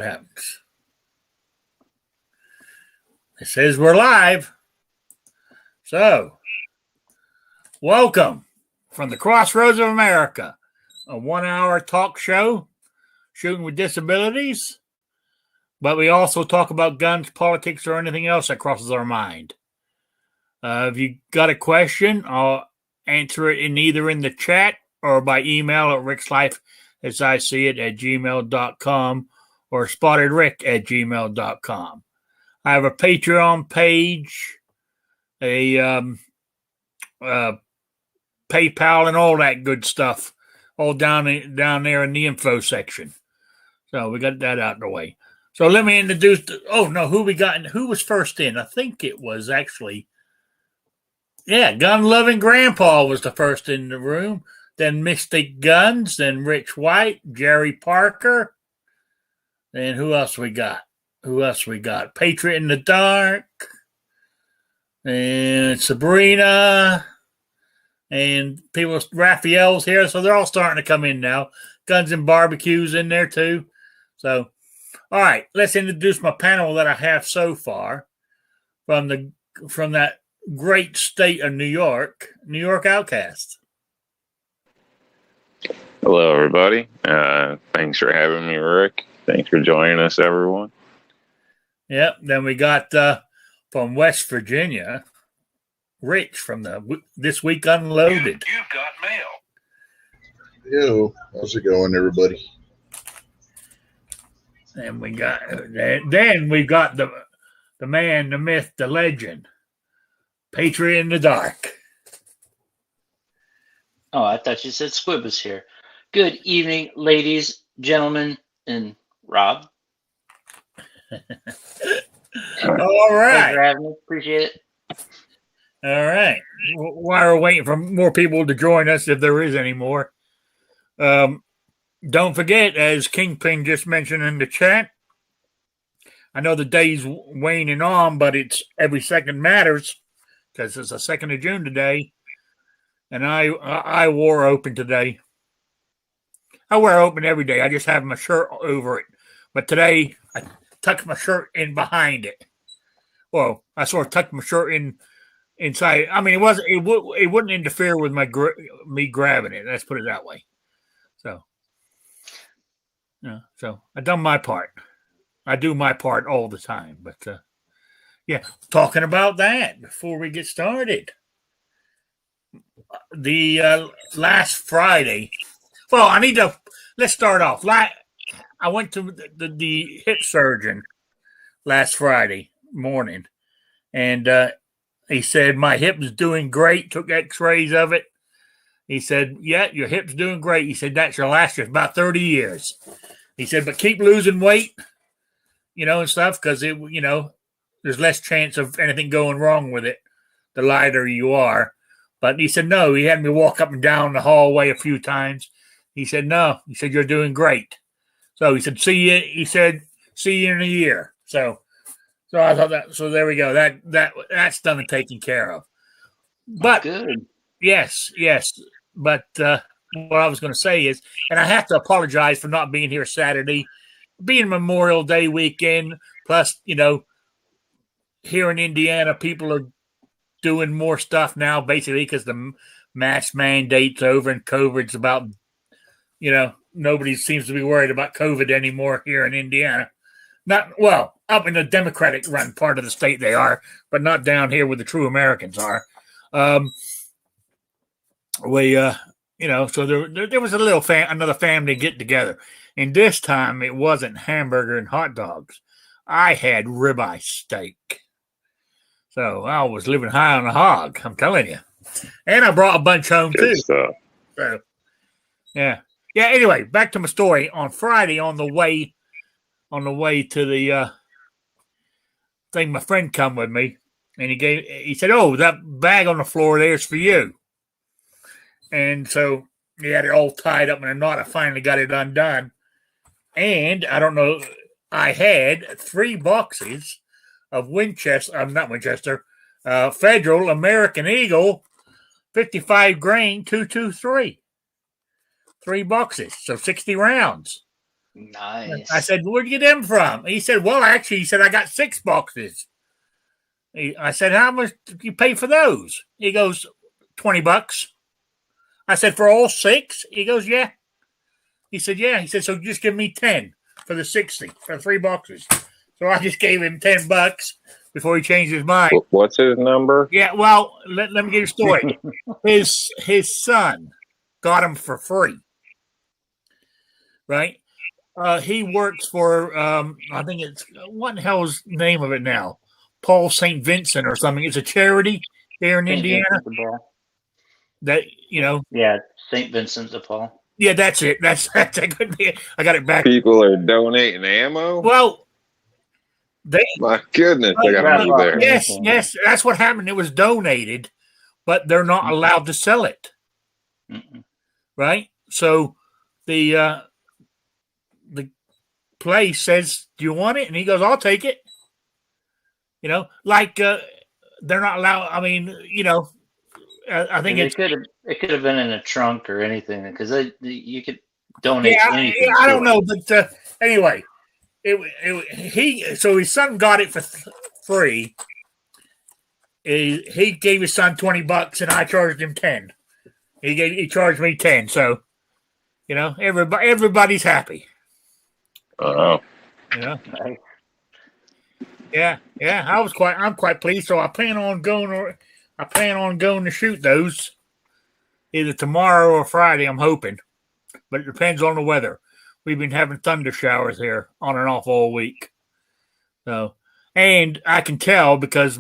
happens. It says we're live. So, welcome from the Crossroads of America, a 1-hour talk show shooting with disabilities, but we also talk about guns, politics, or anything else that crosses our mind. If you got a question, I'll answer it either in the chat or by email at rickslife@gmail.com or spottedrick@gmail.com. I have a Patreon page, a PayPal, and all that good stuff, all down there in the info section. So we got that out of the way. So let me introduce. Who we got? Who was first in? I think it was actually, Gun Loving Grandpa was the first in the room. Then Mystic Guns. Then Rich White, Jerry Parker. Then who else we got? Patriot in the Dark, and Sabrina, and people. Raphael's here, so they're all starting to come in now. Guns and Barbecues in there too. So, all right, let's introduce my panel that I have so far from that great state of New York Outcast. Hello, everybody. Thanks for having me, Rick. Thanks for joining us, everyone. Yep. Then we got from West Virginia, Rich from This Week Unloaded. You've got mail. Yo, how's it going, everybody? And we got the man, the myth, the legend, Patriot in the Dark. Oh, I thought you said Squib was here. Good evening, ladies, gentlemen, and Rob. All right. Thanks for having me. Appreciate it. All right. While we're waiting for more people to join us, if there is any more, don't forget, as Kingpin just mentioned in the chat, I know the day's waning on, but it's every second matters because it's the 2nd of June today, and I wore open today. I wear open every day. I just have my shirt over it, but today I tucked my shirt in behind it. Well, I sort of tucked my shirt inside. I mean, it wouldn't interfere with me grabbing it. Let's put it that way. So, so I done my part. I do my part all the time. But talking about that before we get started, the last Friday. Well, let's start off. I went to the hip surgeon last Friday morning, and he said my hip's doing great. Took X-rays of it. He said, "Yeah, your hip's doing great." He said that shall last you about 30 years. He said, "But keep losing weight, and stuff, because there's less chance of anything going wrong with it the lighter you are." But he said no. He had me walk up and down the hallway a few times. He said no. He said you're doing great. So he said, "See you." He said, "See you in a year." So I thought that. So there we go. That's done and taken care of. But good. Yes. But what I was going to say is, and I have to apologize for not being here Saturday, being Memorial Day weekend. Plus, here in Indiana, people are doing more stuff now, basically because the mask mandate's over and COVID's about. Nobody seems to be worried about COVID anymore here in Indiana. Up in the Democratic-run part of the state they are, but not down here where the true Americans are. So there was another family get-together. And this time, it wasn't hamburger and hot dogs. I had ribeye steak. So I was living high on the hog, I'm telling you. And I brought a bunch home, Good too. stuff. So, yeah. Yeah, anyway, back to my story. On Friday, on the way to the thing, my friend come with me, and he said, "Oh, that bag on the floor there's for you." And so he had it all tied up in a knot. I finally got it undone. And I don't know, I had 3 boxes of Federal American Eagle 55 grain 223. 3 boxes, so 60 rounds. Nice. I said, "Where'd you get them from?" He said, "Well, actually," he said, "I got 6 boxes." I said, "How much did you pay for those?" He goes, $20. I said, "For all 6?" He goes, "Yeah." He said, "Yeah." He said, "So just give me 10 for the 60 for 3 boxes." So I just gave him $10 before he changed his mind. What's his number? Yeah, well, let me get a story. His son got him for free, right? He works for I think it's what the hell's the name of it now? Paul St. Vincent or something. It's a charity here in St. Indiana. Vincent de Paul. That Yeah, St. Vincent de Paul. Yeah, that's it. That's a good. I got it back. People are donating ammo. Well, they. My goodness, I gotta move there. Yes, that's what happened. It was donated, but they're not allowed to sell it. Mm-mm. Right? So the place says, "Do you want it?" And he goes, "I'll take it." Like they're not allowed. I mean, I think it could have been in a trunk or anything because you could donate anything. I don't know, but anyway, so his son got it for free. He gave his son $20 and I charged him 10. He charged me 10. So everybody's happy. Oh. Nice. Yeah. I'm quite pleased. So I plan on going to shoot those either tomorrow or Friday. I'm hoping, but it depends on the weather. We've been having thunder showers here on and off all week. So, and I can tell because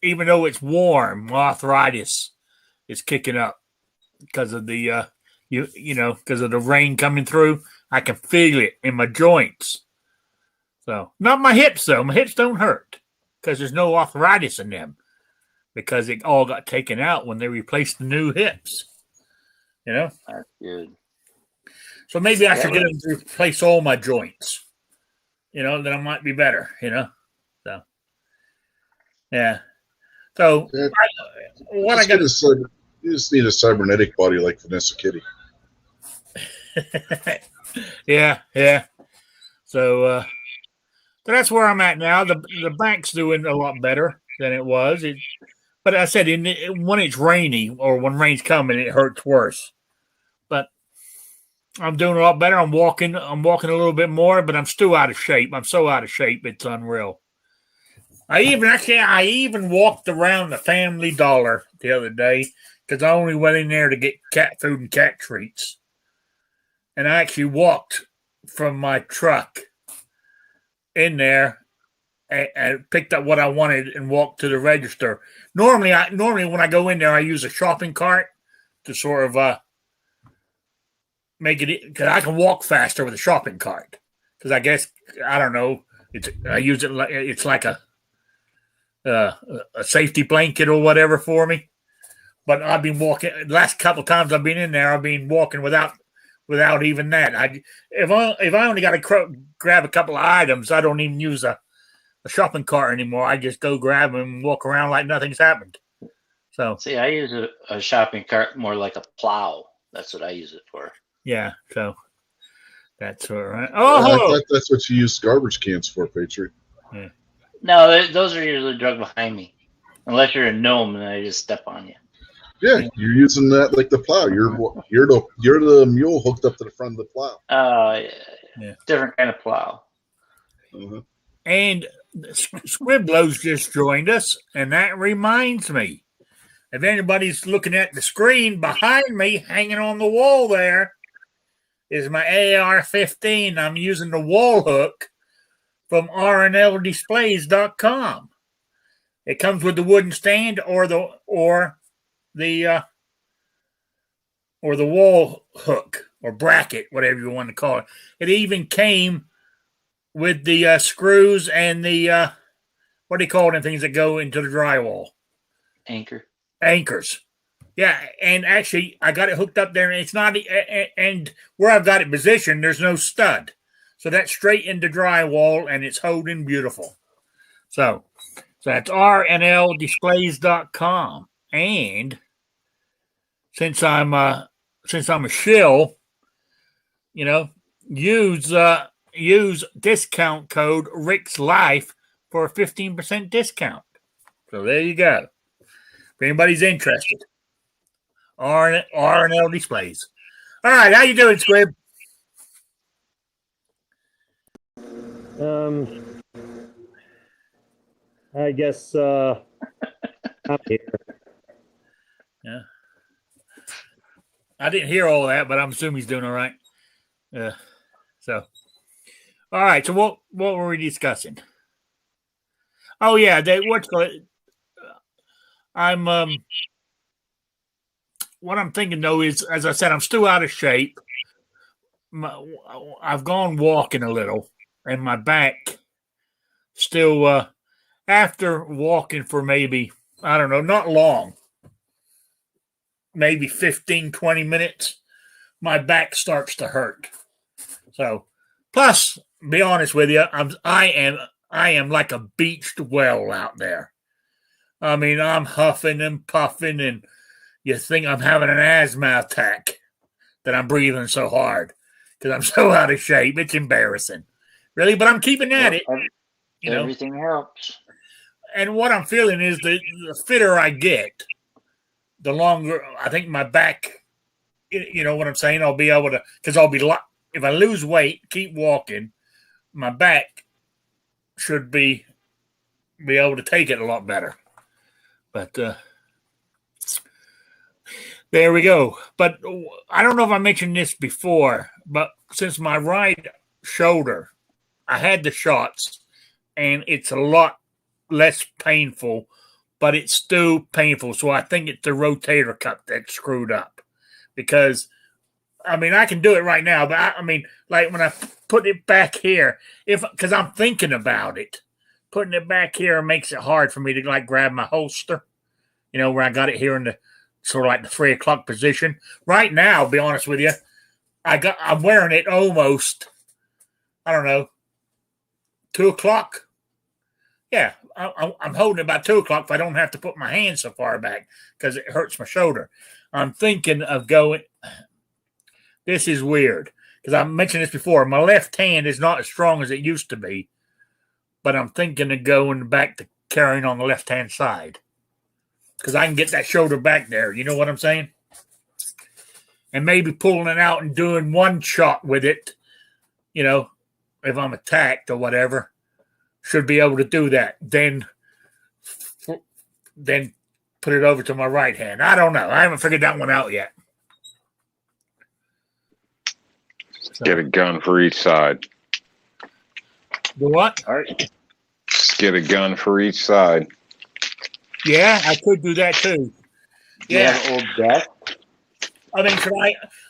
even though it's warm, my arthritis is kicking up because of the because of the rain coming through. I can feel it in my joints. So, not my hips though. My hips don't hurt because there's no arthritis in them because it all got taken out when they replaced the new hips. That's good. So maybe I should get them to replace all my joints. Then I might be better. So yeah. So what I got is you just need a cybernetic body like Vanessa Kitty. yeah. So that's where I'm at now. The bank's doing a lot better than it was. But I said when it's rainy or when rain's coming, it hurts worse. But I'm doing a lot better. I'm walking a little bit more, but I'm still out of shape. I'm so out of shape, it's unreal. I even walked around the Family Dollar the other day because I only went in there to get cat food and cat treats. And I actually walked from my truck in there and picked up what I wanted and walked to the register. Normally when I go in there, I use a shopping cart to sort of make it because I can walk faster with a shopping cart. Because I guess I don't know. I use it like it's like a safety blanket or whatever for me. But I've been walking the last couple of times I've been in there. I've been walking without even that. If I only got to grab a couple of items, I don't even use a shopping cart anymore. I just go grab them and walk around like nothing's happened. So see, I use a shopping cart more like a plow. That's what I use it for. Yeah, so that's all right. That's what you use garbage cans for, Patriot. Yeah. No, those are usually drugged behind me, unless you're a gnome and I just step on you. Yeah, you're using that like the plow. You're the mule hooked up to the front of the plow. Yeah. Different kind of plow. Uh-huh. And Squibblows just joined us, and that reminds me. If anybody's looking at the screen behind me, hanging on the wall there, is my AR-15. I'm using the wall hook from rnldisplays.com. It comes with the wooden stand or the wall hook or bracket, whatever you want to call it. It even came with the screws and the what do you call them things that go into the drywall? Anchors. Yeah, and actually, I got it hooked up there, and it's not. And where I've got it positioned, there's no stud, so that's straight into drywall, and it's holding beautiful. So that's rnldisplays.com, and since I'm a shill, use discount code Rick's Life for a 15% discount. So there you go. If anybody's interested, R&L Displays. All right, how you doing, Squib? I guess I'm here. Yeah. I didn't hear all that, but I'm assuming he's doing all right. Yeah. So, all right. So what were we discussing? Oh yeah, I'm what I'm thinking though is, as I said, I'm still out of shape. I've gone walking a little, and my back still. After walking for maybe, I don't know, not long, maybe 15, 20 minutes, my back starts to hurt. So, plus, be honest with you, I am like a beached well out there. I mean, I'm huffing and puffing, and you think I'm having an asthma attack that I'm breathing so hard because I'm so out of shape. It's embarrassing, really, but I'm keeping at it. Everything helps. And what I'm feeling is the fitter I get, the longer I think my back, you know what I'm saying? I'll be able to, because if I lose weight, keep walking, my back should be able to take it a lot better. But there we go. But I don't know if I mentioned this before, but since my right shoulder, I had the shots, and it's a lot less painful, but it's still painful. So I think it's the rotator cuff that's screwed up, because I mean, I can do it right now, but I mean, like when I put it back here, because I'm thinking about it, putting it back here makes it hard for me to like grab my holster, you know, where I got it here in the sort of like the 3 o'clock position. Right now, to be honest with you, I'm wearing it almost, I don't know, 2 o'clock. Yeah, I'm holding it about 2 o'clock if I don't have to put my hand so far back because it hurts my shoulder. I'm thinking of going. This is weird because I mentioned this before. My left hand is not as strong as it used to be, but I'm thinking of going back to carrying on the left-hand side because I can get that shoulder back there. You know what I'm saying? And maybe pulling it out and doing one shot with it, you know, if I'm attacked or whatever. Should be able to do that. Then put it over to my right hand. I don't know. I haven't figured that one out yet. Get a gun for each side. The what? All right. Just get a gun for each side. Yeah, I could do that too. Yeah, have old death. I mean,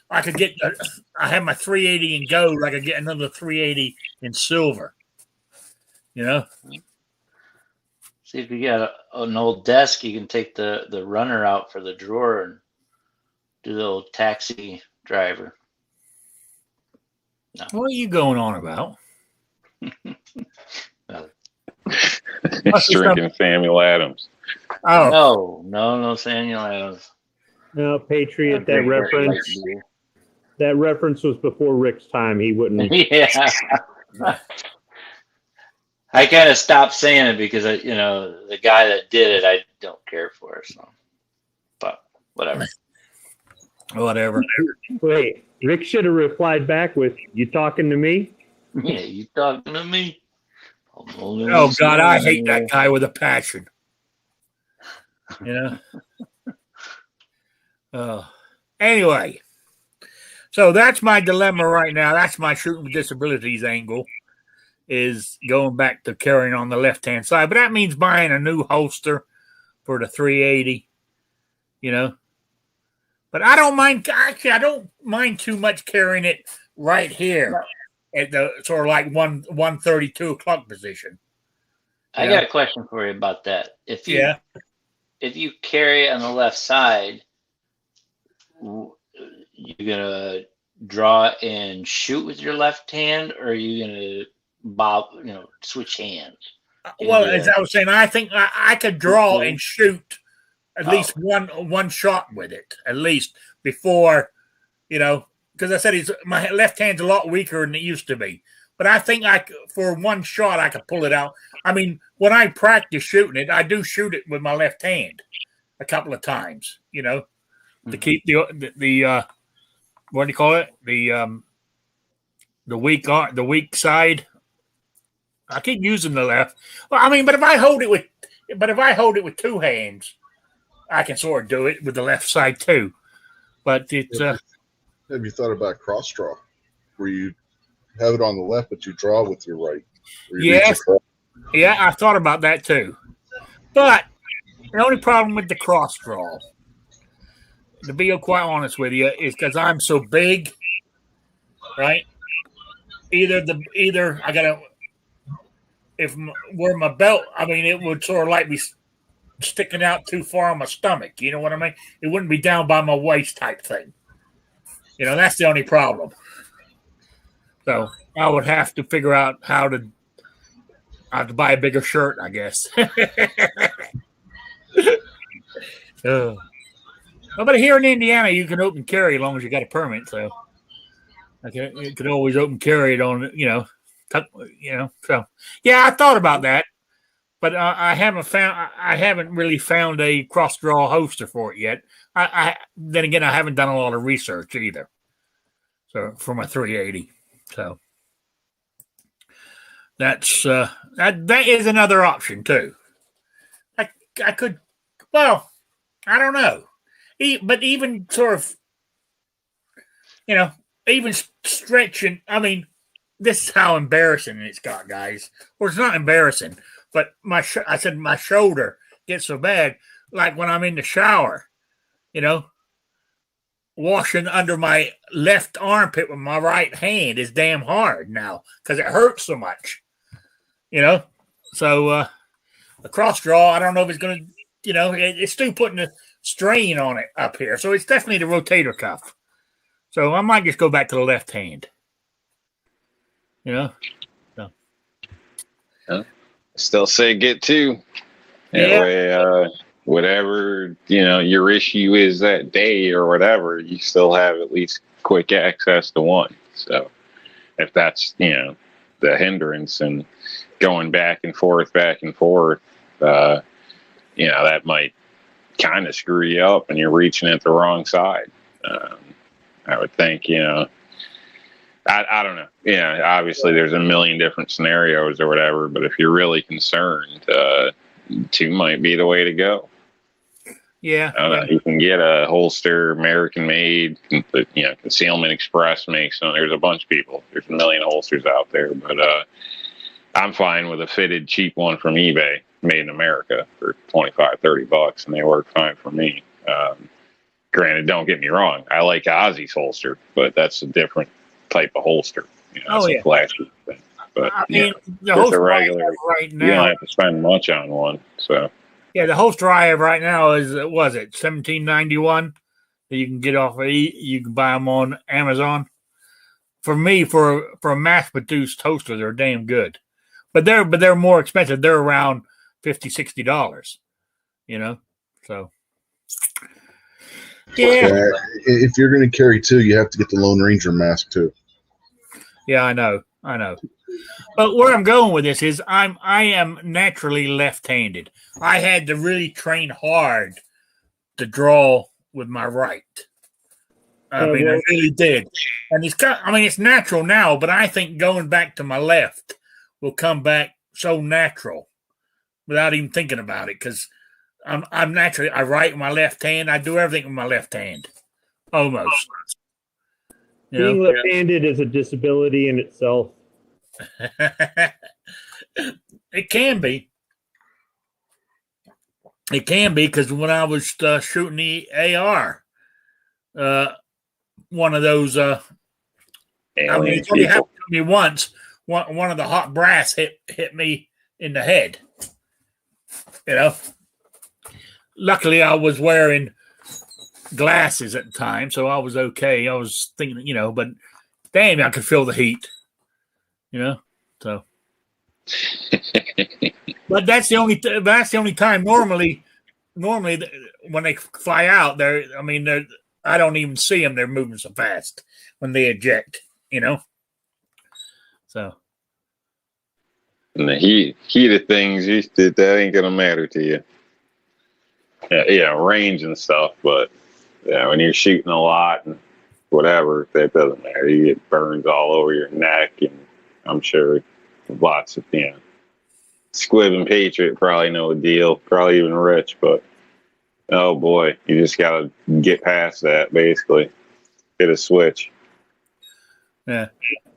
I could get. I have my 380 in gold. I could get another 380 in silver. You know. See if you got an old desk, you can take the runner out for the drawer and do the old taxi driver. No. What are you going on about? He's drinking Samuel Adams. Oh no, Samuel Adams. No, Patriot. That reference was before Rick's time. He wouldn't. Yeah. I kind of stopped saying it because the guy that did it, I don't care for. So, but whatever. Whatever. Wait, Rick should have replied back with, "You talking to me?" Yeah, you talking to me? Oh God, I hate that guy with a passion. You know. Anyway, so that's my dilemma right now. That's my shooting with disabilities angle. Is going back to carrying on the left-hand side. But that means buying a new holster for the 380, you know. But I don't mind, actually, I don't mind too much carrying it right here at the sort of like 132 o'clock position. I got a question for you about that. If you carry on the left side, you're gonna draw and shoot with your left hand, or are you gonna switch hands? Well, as I was saying, I think I could draw and shoot at least one shot with it, at least before, because I said my left hand's a lot weaker than it used to be. But I think for one shot I could pull it out. I mean, when I practice shooting it, I do shoot it with my left hand a couple of times, to keep the what do you call it? The weak side. I keep using the left. Well, I mean, but if I hold it with two hands, I can sort of do it with the left side too. But it's have you thought about cross draw, where you have it on the left, but you draw with your right? Yes. Yeah, I thought about that too. But the only problem with the cross draw, to be quite honest with you, is because I'm so big, right? Either I gotta, where my belt, I mean, it would sort of like be sticking out too far on my stomach. You know what I mean? It wouldn't be down by my waist type thing. That's the only problem. So I would have to figure out how to buy a bigger shirt, I guess. But here in Indiana, you can open carry as long as you got a permit. So you could always open carry it on, So yeah, I thought about that, but I haven't really found a cross draw holster for it yet. Then again, I haven't done a lot of research either. So for my 380, so that's that is another option too. I could, well, I don't know. But even sort of, even stretching, I mean, this is how embarrassing it's got, guys. Or it's not embarrassing, but I said my shoulder gets so bad, like when I'm in the shower, washing under my left armpit with my right hand is damn hard now because it hurts so much, So a cross draw, I don't know if it's going to, it's still putting a strain on it up here. So it's definitely the rotator cuff. So I might just go back to the left hand. So. Still say get two. Yeah. Way, whatever, your issue is that day or whatever, you still have at least quick access to one. So if that's, the hindrance and going back and forth, that might kind of screw you up and you're reaching at the wrong side. I would think, I don't know. Yeah, obviously there's a million different scenarios or whatever, but if you're really concerned, two might be the way to go. Yeah. You can get a holster, American made, Concealment Express makes them. There's a bunch of people. There's a million holsters out there, but I'm fine with a fitted cheap one from eBay made in America for $25-$30, and they work fine for me. Granted, don't get me wrong, I like Ozzy's holster, but that's a different type of holster. It's a flashy thing. But I mean, the it's holster a regular. right now, you don't have to spend much on one. So yeah, the holster I have right now is $17.91 that you can get off of you can buy them on Amazon. For me, for a mass produced holster, they're damn good. But they're more expensive. They're around $50-$60. So yeah. If you're going to carry two, you have to get the Lone Ranger mask too. Yeah, I know. But where I'm going with this is I am naturally left-handed. I had to really train hard to draw with my right. I really did. And it's natural now, but I think going back to my left will come back so natural without even thinking about it, because I'm naturally, I write with my left hand. I do everything with my left hand, almost. Being left-handed is a disability in itself. It can be. It can be, because when I was shooting the AR, one of those, it's only happened to me once. One of the hot brass hit me in the head. Luckily, I was wearing glasses at the time, so I was okay. I was thinking, but damn, I could feel the heat. So. But that's the only time. Normally, when they fly out, I don't even see them. They're moving so fast when they eject, So. And the heat of things, that ain't gonna matter to you. Yeah, range and stuff, but when you're shooting a lot and whatever, that doesn't matter. You get burns all over your neck, and I'm sure lots of Squib and Patriot probably no deal, probably even Rich, but oh boy, you just gotta get past that. Basically, hit a switch. Yeah,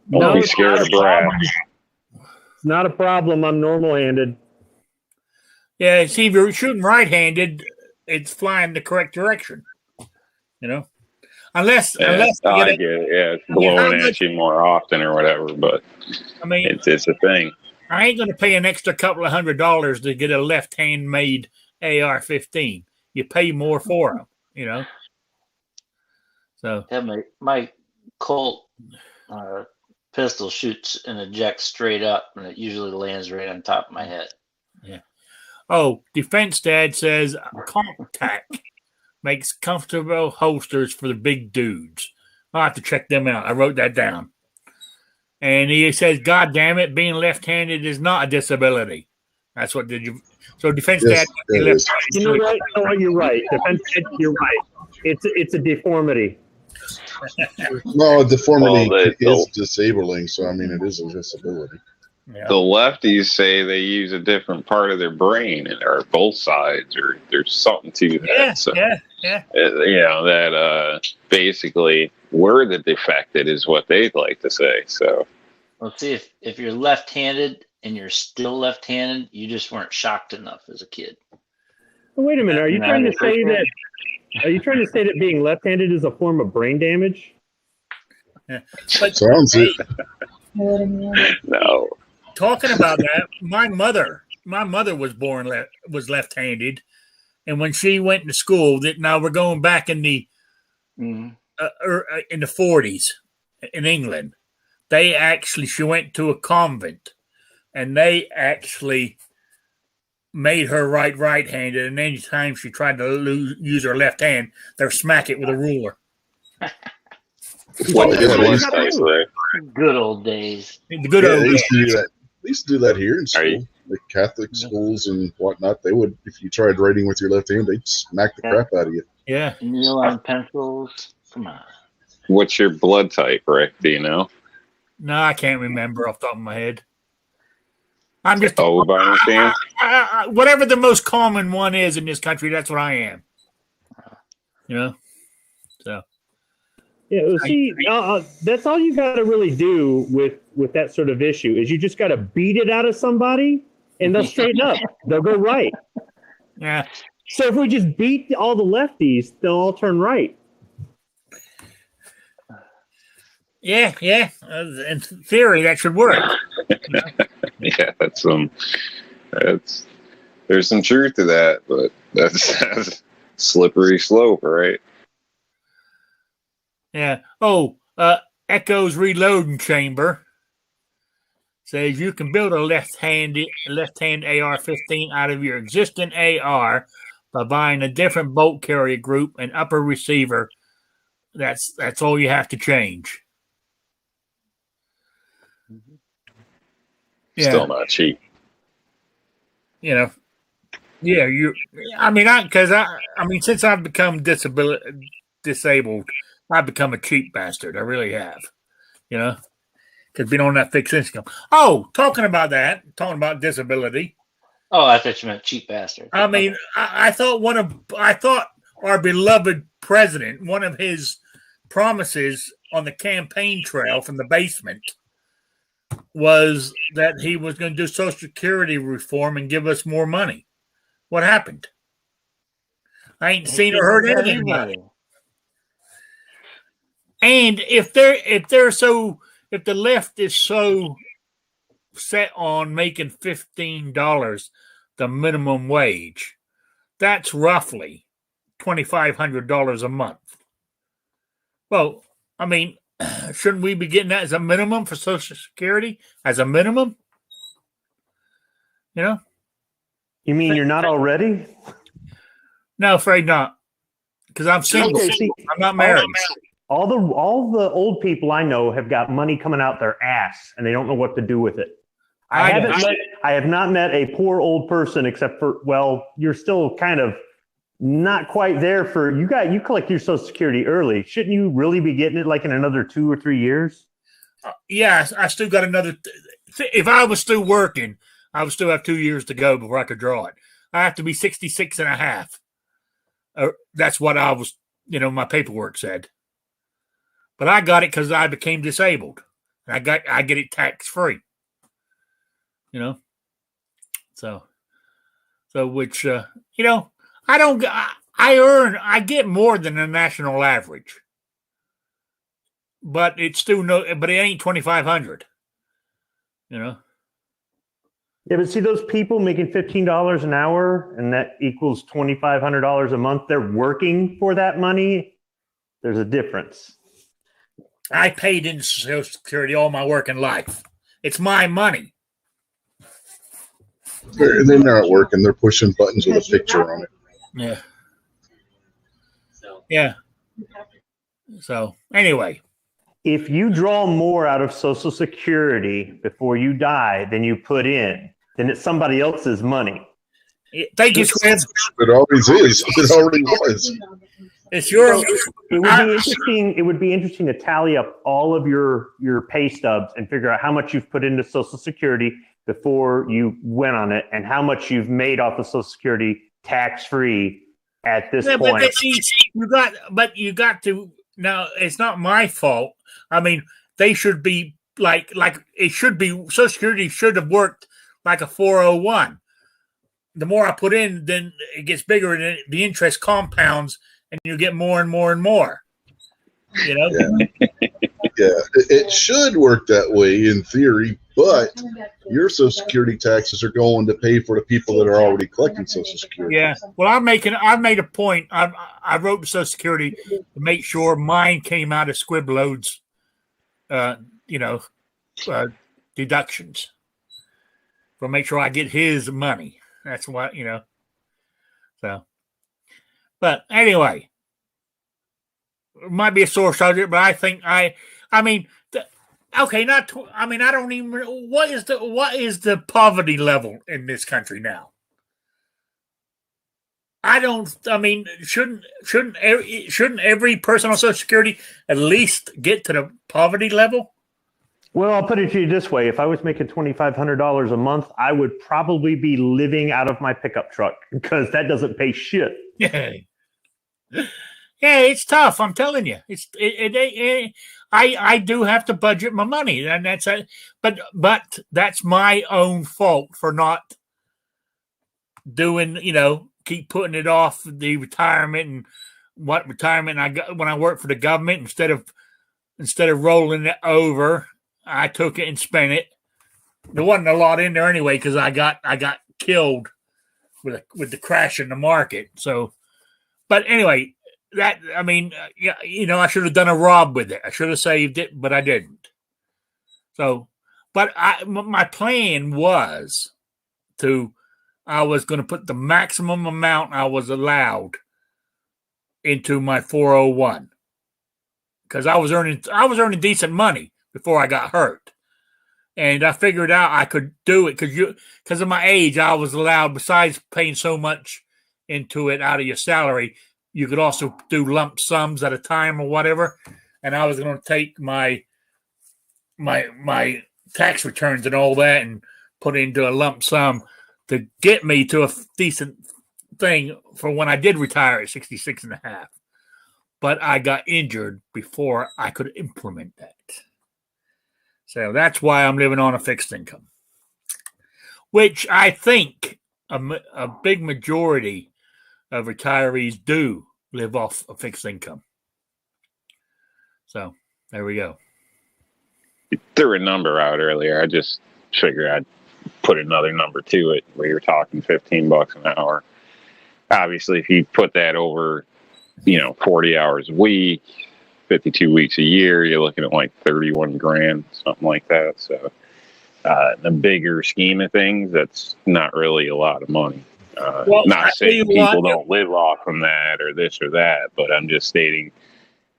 don't be scared of Brad. It's not a problem. I'm normal-handed. Yeah, see, if you're shooting right-handed, it's flying the correct direction. Unless I get it. Yeah, it's blowing at you more often or whatever. But I mean, it's a thing. I ain't going to pay an extra couple of $100 to get a left-hand made AR-15. You pay more for them, So my Colt pistol shoots and ejects straight up, and it usually lands right on top of my head. Yeah. Oh, Defense Dad says Contact makes comfortable holsters for the big dudes. I'll have to check them out. I wrote that down. And he says, God damn it, being left-handed is not a disability. That's what did you. So Defense Dad. You know what? You're right. Defense Dad, you're right. It's a deformity. No, deformity is disabling, so I mean, it is a disability. Yeah. The lefties say they use a different part of their brain, or both sides, or there's something to that. Yeah, so, yeah. That basically we're the defected is what they'd like to say. So, let's see if you're left-handed and you're still left-handed, you just weren't shocked enough as a kid. Wait a minute. Are you trying to say that? Are you trying to say that being left-handed is a form of brain damage? Yeah. But, sounds it. No. Talking about that, my mother was was left-handed, and when she went to school, now we're going back in the in the 40s in England. She went to a convent, and they actually made her right-handed, and any time she tried to use her left hand, they'd smack it with a ruler. Good old days. The good old days. They used to do that here in school. The Catholic schools and whatnot, they would, if you tried writing with your left hand, they'd smack the crap out of you. Yeah. Kneel on pencils. Come on. What's your blood type, Rick? Do you know? No, I can't remember off the top of my head. I'm just by any chance? Whatever the most common one is in this country, that's what I am. So. Yeah, see, that's all you got to really do with that sort of issue is you just got to beat it out of somebody, and they'll straighten up. They'll go right. Yeah. So if we just beat all the lefties, they'll all turn right. Yeah. In theory, that should work. Yeah, there's some truth to that, but that's slippery slope, right? Yeah. Oh, Echo's reloading chamber says you can build a left-hand AR-15 out of your existing AR by buying a different bolt carrier group and upper receiver. That's all you have to change. Yeah. Still not cheap. Yeah, since I've become disabled, I've become a cheap bastard. I really have, because we don't have fixed income. Oh, talking about disability. Oh, I thought you meant cheap bastard. I mean, I thought our beloved president, one of his promises on the campaign trail from the basement was that he was going to do Social Security reform and give us more money. What happened? I ain't seen or heard anything about it. And if the left is so set on making $15 the minimum wage, that's roughly $2,500 a month. Well, I mean, shouldn't we be getting that as a minimum for Social Security? As a minimum? You mean you're not already? No, afraid not. because I'm single. Okay, see, I'm not married. All the old people I know have got money coming out their ass, and they don't know what to do with it. I have not met a poor old person except for, well, you're still kind of not quite there for, you collect your Social Security early. Shouldn't you really be getting it like in another 2 or 3 years? Yeah, I still got another. If I was still working, I would still have 2 years to go before I could draw it. I have to be 66 and a half. That's what I was, my paperwork said. But I got it because I became disabled. I get it tax free. So which I get more than the national average, but it's still but it ain't 2,500. Yeah, but see those people making $15 an hour, and that equals $2,500 a month. They're working for that money. There's a difference. I paid into Social Security all my working life. It's my money. They're not working. They're pushing buttons with a picture on it. Yeah. Yeah. So anyway, if you draw more out of Social Security before you die than you put in, then it's somebody else's money. Thank you, Squid. It always is. It already was. It's yours. It would be interesting. It would be interesting to tally up all of your pay stubs and figure out how much you've put into Social Security before you went on it, and how much you've made off of Social Security tax free at this point. But you got to. Now it's not my fault. I mean, they should be like it should be. Social Security should have worked like a 401. The more I put in, then it gets bigger, and the interest compounds, and you get more and more and more. Yeah, it should work that way in theory, but your Social Security taxes are going to pay for the people that are already collecting Social Security. Yeah. Well, I made a point. I wrote to Social Security to make sure mine came out of Squibload's, deductions. To make sure I get his money. That's what, So, but anyway, it might be a sore subject, but I think I don't even. What is the poverty level in this country now? Shouldn't every person on Social Security at least get to the poverty level? Well, I'll put it to you this way. If I was making $2,500 a month, I would probably be living out of my pickup truck, because that doesn't pay shit. Yeah. Yeah, it's tough. I'm telling you, I do have to budget my money, and but that's my own fault for not doing. Keep putting it off the retirement and what retirement I got when I worked for the government instead of rolling it over. I took it and spent it. There wasn't a lot in there anyway because I got killed with the crash in the market. So, but anyway. I should have done a Rob with it. I should have saved it, but I didn't. So, but my plan was I was going to put the maximum amount I was allowed into my 401 because I was earning decent money before I got hurt, and I figured out I could do it because of my age. I was allowed, besides paying so much into it out of your salary, you could also do lump sums at a time or whatever. And I was going to take my tax returns and all that and put it into a lump sum to get me to a decent thing for when I did retire at 66 and a half. But I got injured before I could implement that. So that's why I'm living on a fixed income, which I think a big majority of retirees do live off a fixed income. So there we go. You threw a number out earlier. I just figured I'd put another number to it where you're talking $15 an hour. Obviously, if you put that over, 40 hours a week, 52 weeks a year, you're looking at like 31 grand, something like that. So in the bigger scheme of things, that's not really a lot of money. Not saying people don't live off from that or this or that, but I'm just stating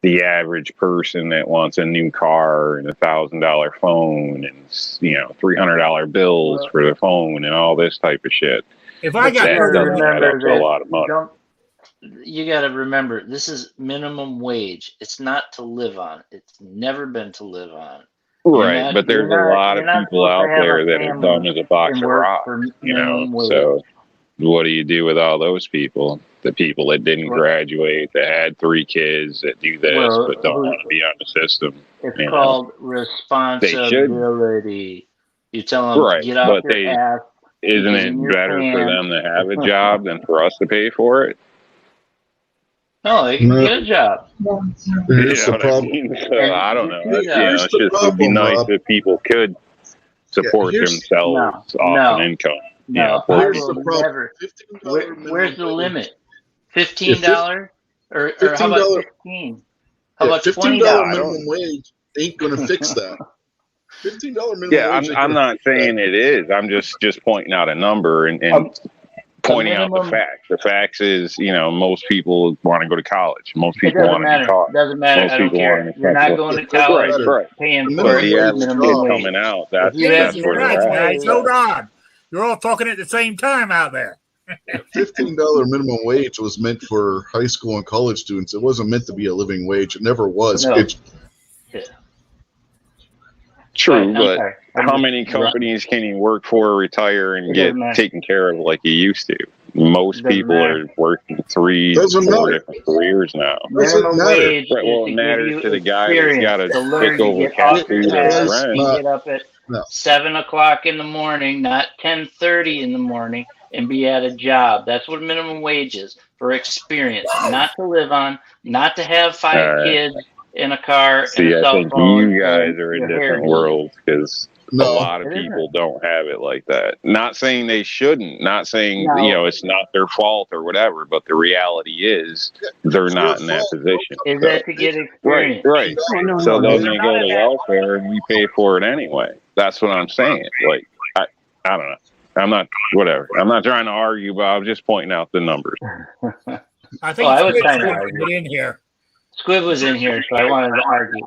the average person that wants a new car and $1,000 phone and $300 bills for the phone and all this type of shit. If I got that doesn't add up to a lot of money. You got to remember, this is minimum wage. It's not to live on. It's never been to live on. Right, but there's a lot of people out there that are dumb as a box of rocks, so what do you do with all those people? The people that didn't graduate, that had 3 kids, that do this, but don't want to be on the system. It's called responsibility. You tell them, get off your ass. Isn't it better for them to have a job than for us to pay for it? No, they can get a job. Here's the problem. I don't know. It would be nice if people could support themselves off an income. No, here's the problem. Where's the limit? $15 or how about 15? How about $20? Minimum wage ain't going to fix that. $15 minimum wage. I'm not saying it is. I'm just pointing out a number and pointing out the facts. The facts is, most people want to go to college. Most people want to be taught. It doesn't matter. Most I don't care. You're not going to college. Right. Paying for the average kid coming out. That's where they're at. Hold on. You're all talking at the same time out there. $15 minimum wage was meant for high school and college students. It wasn't meant to be a living wage. It never was. No. True, but how many companies can you work for, retire, and get taken care of like you used to? Most people are working 3, 4 different careers now. Wage it matters to the guy that's got to pick over cat food and rent. Get up at 7 o'clock in the morning, not 10:30 in the morning, and be at a job. That's what minimum wage is, for experience, not to live on, not to have 5 kids in a car. See, I think you guys are in different worlds because a lot of people don't have it like that. Not saying they shouldn't, not saying it's not their fault or whatever, but the reality is they're not in that position. Is that to get experience? Right. So then they go to welfare and we pay for it anyway. That's what I'm saying. Like, I don't know. I'm not trying to argue, but I was just pointing out the numbers. I think I was trying to argue in here. Squib was in here, so I wanted to argue.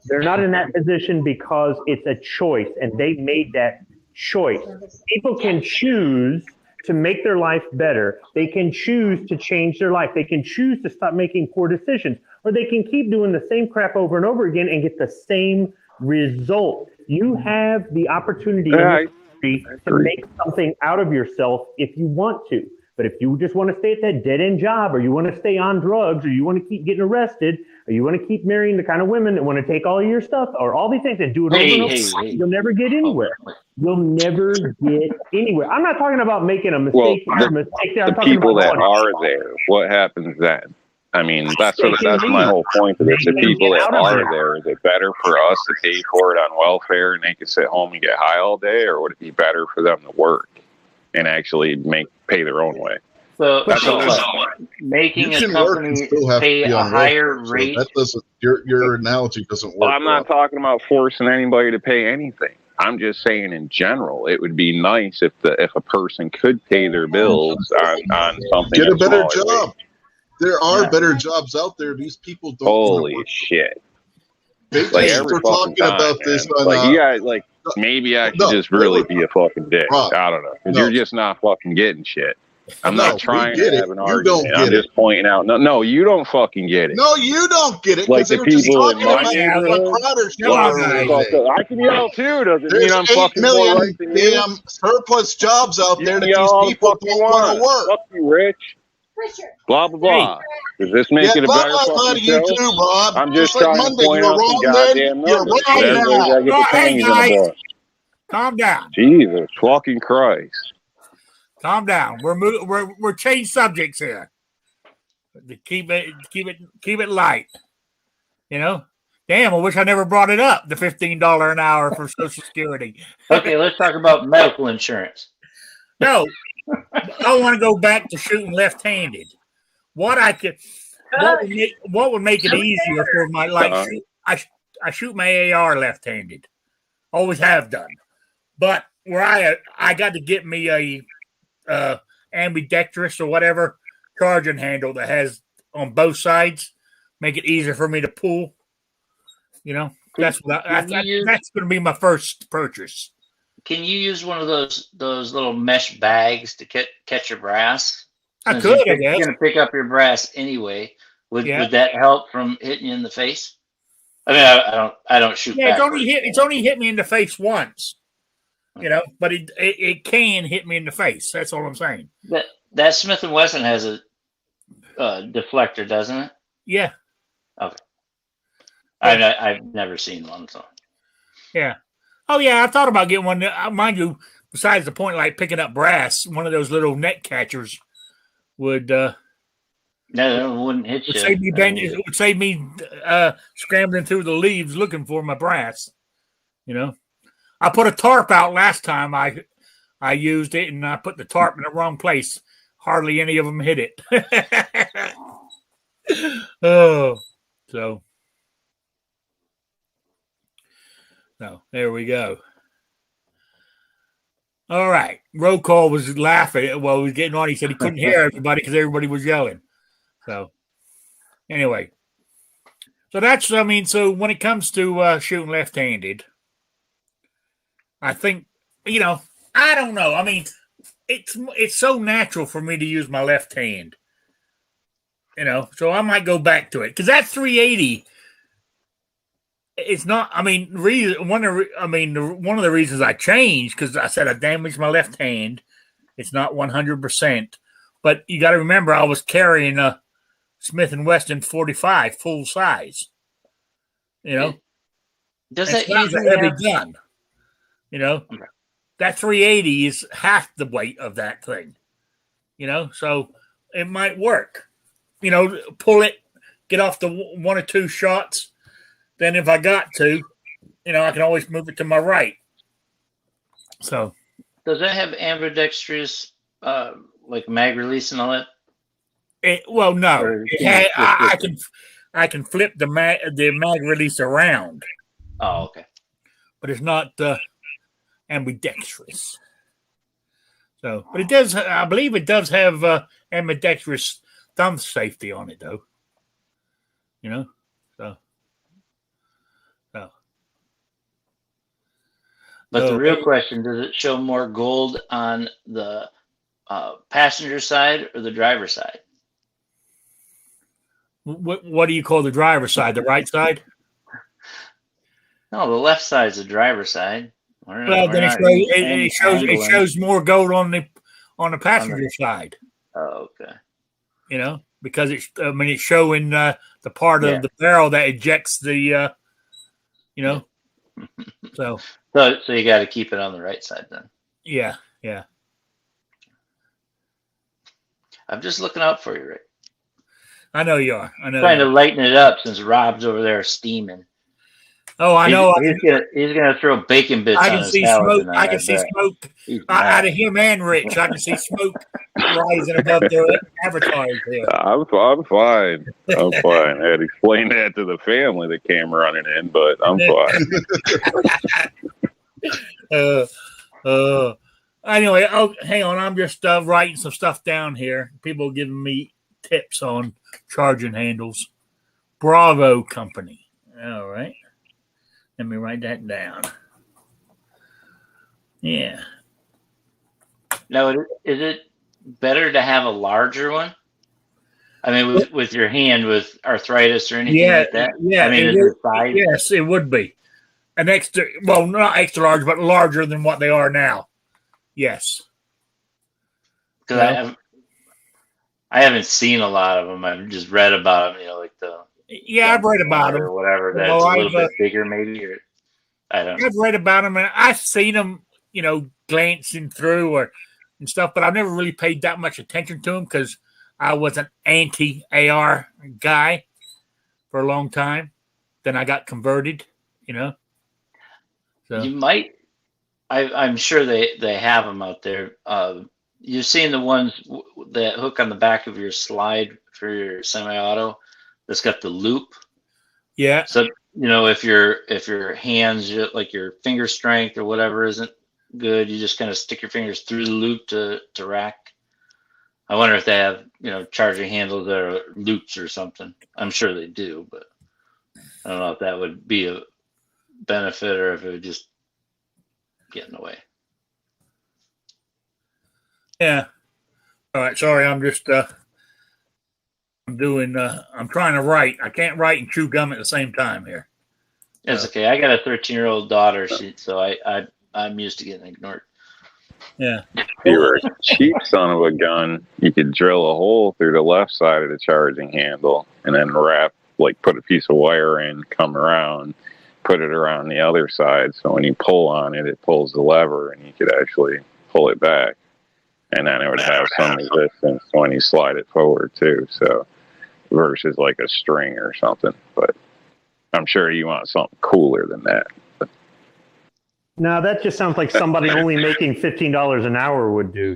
They're not in that position because it's a choice, and they made that choice. People can choose to make their life better. They can choose to change their life. They can choose to stop making poor decisions, or they can keep doing the same crap over and over again and get the same result. You have the opportunity to make something out of yourself if you want to. But if you just want to stay at that dead-end job, or you want to stay on drugs, or you want to keep getting arrested, or you want to keep marrying the kind of women that want to take all of your stuff, or all these things and do it over and over, you'll never get anywhere. You'll never get anywhere. I'm not talking about making a mistake. The people that are there, what happens then? I mean, that's my whole point of this. The people that are there, is it better for us to pay for it on welfare and they can sit home and get high all day, or would it be better for them to work and actually pay their own way? So making a company pay a higher rate. That doesn't. Your analogy doesn't work. Well, I'm not talking about forcing anybody to pay anything. I'm just saying in general, it would be nice if a person could pay their bills on something. Get a better job. There are better jobs out there. These people don't. Holy shit! We're talking about this. Maybe I should just really be a fucking dick. Rob, I don't know, because you're just not fucking getting shit. I'm not trying to have an argument. I'm just pointing out. No, you don't fucking get it. No, you don't get it. Like the people in my neighborhood. I can yell too. Doesn't mean I'm fucking more right than you. Damn surplus jobs out there that these people don't want to work. Fuck you, Rich. Blah blah blah. Does this make it a better fucking show? Too, Bob. I'm just trying to point out the goddamn numbers. Hey guys, calm down. Jesus fucking Christ. Calm down. We're changing subjects here. To keep it light. Damn, I wish I never brought it up. The $15 an hour for Social Security. Okay, let's talk about medical insurance. No, I want to go back to shooting left-handed. What would make it easier for my life? I shoot my AR left-handed. Always have done. But where I got to get me ambidextrous or whatever charging handle that has on both sides, make it easier for me to pull. You know, that's going to be my first purchase. Can you use one of those little mesh bags to catch your brass? I could. I guess you're going to pick up your brass anyway. Would that help from hitting you in the face? I mean, I don't shoot. Yeah, it's only hit me in the face once. You know, but it can hit me in the face. That's all I'm saying. That Smith & Wesson has a deflector, doesn't it? Yeah. Okay. I've never seen one, so. Yeah. Oh, yeah, I thought about getting one. Mind you, besides the point, like picking up brass, one of those little net catchers would... no, it wouldn't hit you. It would save me scrambling through the leaves looking for my brass. You know? I put a tarp out last time I used it, and I put the tarp in the wrong place. Hardly any of them hit it. Oh, so there we go. All right. Roll call was laughing while he was getting on. He said he couldn't hear everybody because everybody was yelling. So anyway, so so when it comes to shooting left-handed, I think, I don't know. I mean, it's so natural for me to use my left hand, so I might go back to it because that 380, it's not, I mean, one of the reasons I changed, because I said I damaged my left hand. It's not 100%, but you got to remember I was carrying a Smith & Wesson 45 full size, Does that usually a heavy gun? That 380 is half the weight of that thing, so it might work. Pull it, get off the one or two shots. Then if I got to, I can always move it to my right. So. Does it have ambidextrous, like mag release and all that? Well, no. I can flip the mag release around. Oh, okay. But it's not ambidextrous. So, but it does. I believe it does have ambidextrous thumb safety on it, though. So. But the real question, does it show more gold on the passenger side or the driver's side? What do you call the driver's side? The right side? No, the left side is the driver's side. Well, then it shows more gold on the passenger side. Oh, okay. Because it's showing the part of the barrel that ejects the So you got to keep it on the right side then. Yeah. I'm just looking out for you, Rick. I know you are. I know. Trying to lighten it up since Rob's over there steaming. Oh, I know. He's gonna throw bacon bits. I can see smoke. I can see smoke out of him and Rich. I can see smoke rising above their avatars here. I'm fine. I'm fine. I had to explain that to the family that came running in, but I'm fine. Anyway, hang on. I'm just writing some stuff down here. People giving me tips on charging handles. Bravo Company. All right. Let me write that down. Yeah. Now, is it better to have a larger one? I mean, with your hand, with arthritis or anything like that? Yeah. Yes, it would be. An extra, well, not extra large, but larger than what they are now. Yes. Because I haven't seen a lot of them. I've just read about them, like the... Yeah, I've read about them. Or whatever. That's a little bit bigger, maybe. Or I don't know. I've read about them, and I've seen them, glancing through and stuff, but I've never really paid that much attention to them because I was an anti-AR guy for a long time. Then I got converted, So. You might. I'm sure they have them out there. You've seen the ones that hook on the back of your slide for your semi-auto. That's got the loop. Yeah. So if your hands, like your finger strength or whatever, isn't good. You just kind of stick your fingers through the loop to rack. I wonder if they have, charging handles that are loops or something. I'm sure they do, but I don't know if that would be a benefit or if it would just get in the way. Yeah. All right. Sorry, I'm just I'm trying to write. I can't write and chew gum at the same time here. It's okay. I got a 13-year-old daughter, so I'm used to getting ignored. Yeah. If you were a cheap son of a gun, you could drill a hole through the left side of the charging handle and then put a piece of wire in, come around, put it around the other side. So when you pull on it, it pulls the lever and you could actually pull it back. And then it would have some resistance when you slide it forward too. So versus like a string or something. But I'm sure you want something cooler than that. No, that just sounds like somebody only making $15 an hour would do.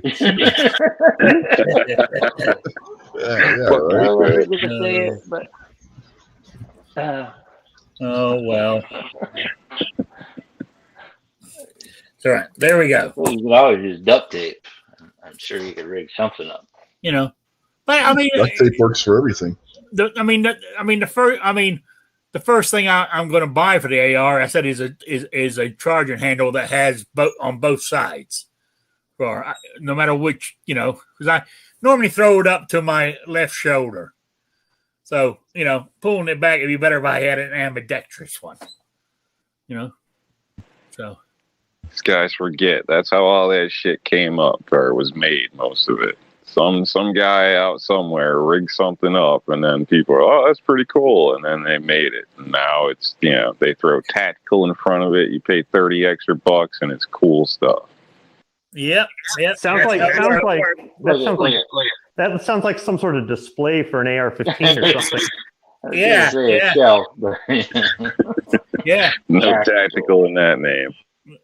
Oh well. All right, there we go. Well, you could always use duct tape. I'm sure you could rig something up. But I mean, duct tape works for everything. The first thing I'm going to buy for the AR, I said, is a charging handle that has on both sides, for no matter which, because I normally throw it up to my left shoulder. So pulling it back, it'd be better if I had an ambidextrous one. So. These guys forget that's how all that shit came up or was made. Most of it. Some guy out somewhere rigged something up, and then people are, oh, that's pretty cool, and then they made it. And now it's they throw tactical in front of it. You pay $30 extra, and it's cool stuff. Yep. That sounds like some sort of display for an AR-15 or something. Yeah. Yeah. No tactical in that name.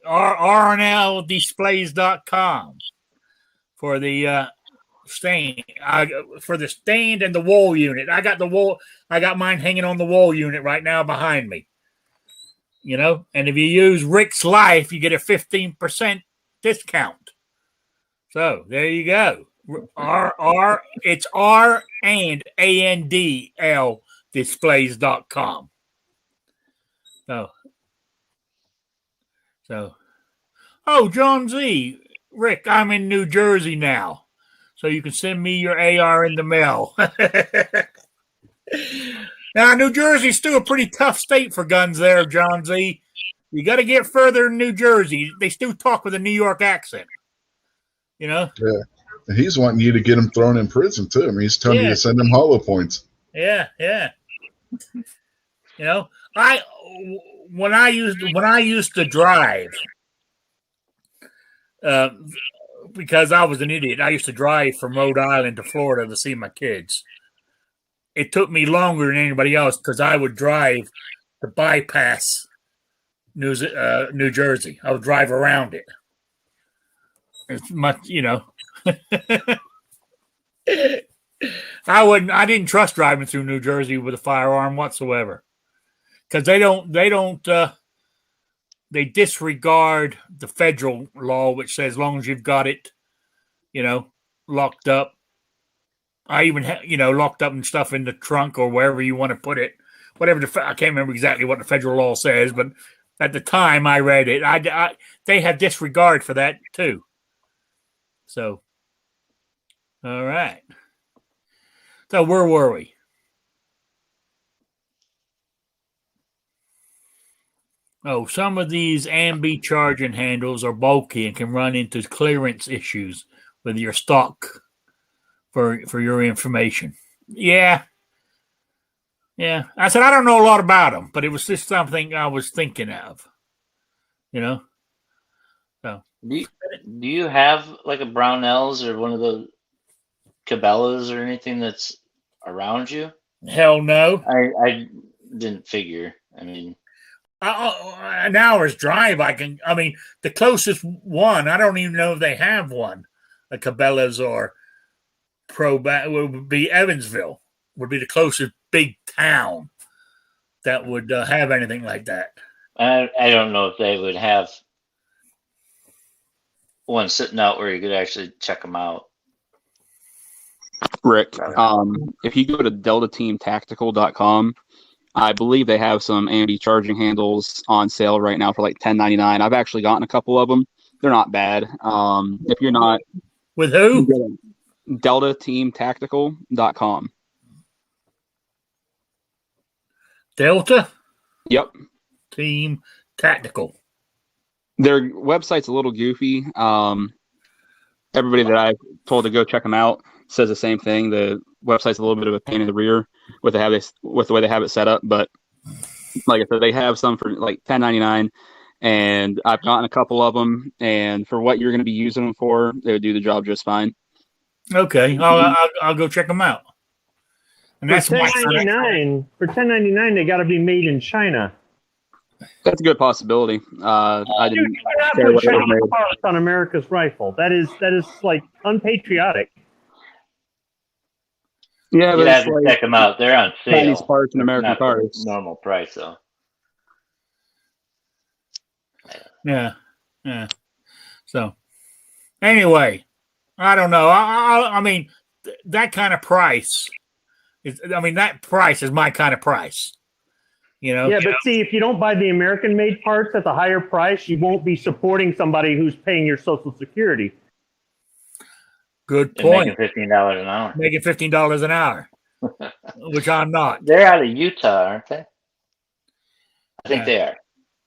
rnldisplays.com for the stain. For the stained and the wall unit. I got mine hanging on the wall unit right now behind me. And if you use Rick's Life, you get a 15% discount. So there you go. It's R and ANDL displays.com. So, John Z. Rick, I'm in New Jersey now. So you can send me your AR in the mail. Now, New Jersey's still a pretty tough state for guns there, John Z. You got to get further in New Jersey. They still talk with a New York accent. Yeah. And he's wanting you to get him thrown in prison, too. I mean, he's telling you to send him hollow points. Yeah. When I used to drive, because I was an idiot, I used to drive from Rhode Island to Florida to see my kids. It took me longer than anybody else because I would drive to bypass New Jersey. I would drive around it. It's much, I didn't trust driving through New Jersey with a firearm whatsoever. Because they disregard the federal law, which says as long as you've got it, locked up. I even locked up and stuff in the trunk or wherever you want to put it. Whatever I can't remember exactly what the federal law says, but at the time I read it, they have disregard for that too. So, all right. So where were we? Oh, some of these ambi charging handles are bulky and can run into clearance issues with your stock for your information. Yeah. I said, I don't know a lot about them, but it was just something I was thinking of, So. Do you have like a Brownells or one of the Cabela's or anything that's around you? Hell no. I didn't figure. I mean, an hour's drive. The closest one, I don't even know if they have one, a Cabela's or would be Evansville, would be the closest big town that would have anything like that. I don't know if they would have one sitting out where you could actually check them out. Rick, if you go to deltateamtactical.com, I believe they have some AMD charging handles on sale right now for like $10.99. I've actually gotten a couple of them. They're not bad. If you're not with who? deltateamtactical.com. Delta? Yep. Team Tactical. Their website's a little goofy. Everybody that I've told to go check them out says the same thing. The website's a little bit of a pain in the rear with the way they have it set up. But like I said, they have some for like $10.99, and I've gotten a couple of them. And for what you're going to be using them for, they would do the job just fine. Okay, I'll go check them out. And for that's $10.99. For $10.99, they got to be made in China. That's a good possibility. I didn't put Chinese parts on America's rifle. That is like unpatriotic. Yeah, you have to check them out. They're on sale. Chinese parts and American cars. Normal price though. Yeah. So, anyway, I don't know. I mean, that kind of price that price is my kind of price. You know. Yeah, but see, if you don't buy the American-made parts at the higher price, you won't be supporting somebody who's paying your Social Security. Good point. Making $15 an hour. Making $15 an hour, which I'm not. They're out of Utah, aren't they? I think they are.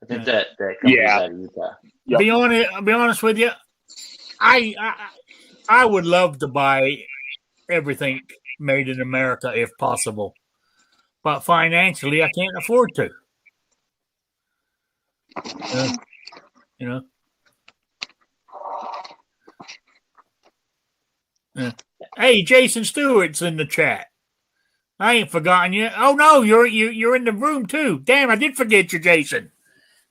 I think that company's out of Utah. Yep. I'll be honest with you. I would love to buy everything made in America if possible, but financially I can't afford to. You know. Hey, Jason Stewart's in the chat. I ain't forgotten you. Oh no, you're in the room too. Damn, I did forget you, Jason.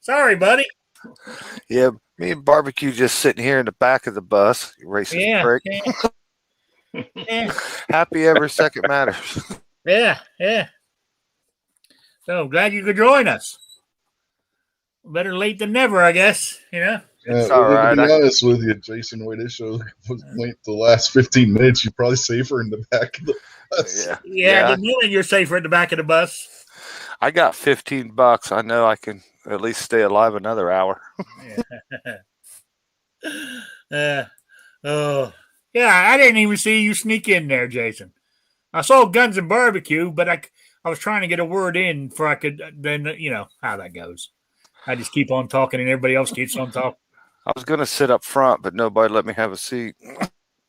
Sorry, buddy. Yeah, me and Barbecue just sitting here in the back of the bus, you racist prick. Yeah. Happy every second matters. Yeah. So glad you could join us. Better late than never, I guess. You know. It's all right. To be honest with you, Jason, the way this show went the last 15 minutes, you're probably safer in the back of the bus. Yeah. At the moment, you're safer at the back of the bus. I got $15. I know I can at least stay alive another hour. Yeah, I didn't even see you sneak in there, Jason. I saw Guns and Barbecue, but I was trying to get a word in before I could. Then you know how that goes. I just keep on talking, and everybody else keeps on talking. I was going to sit up front, but nobody let me have a seat.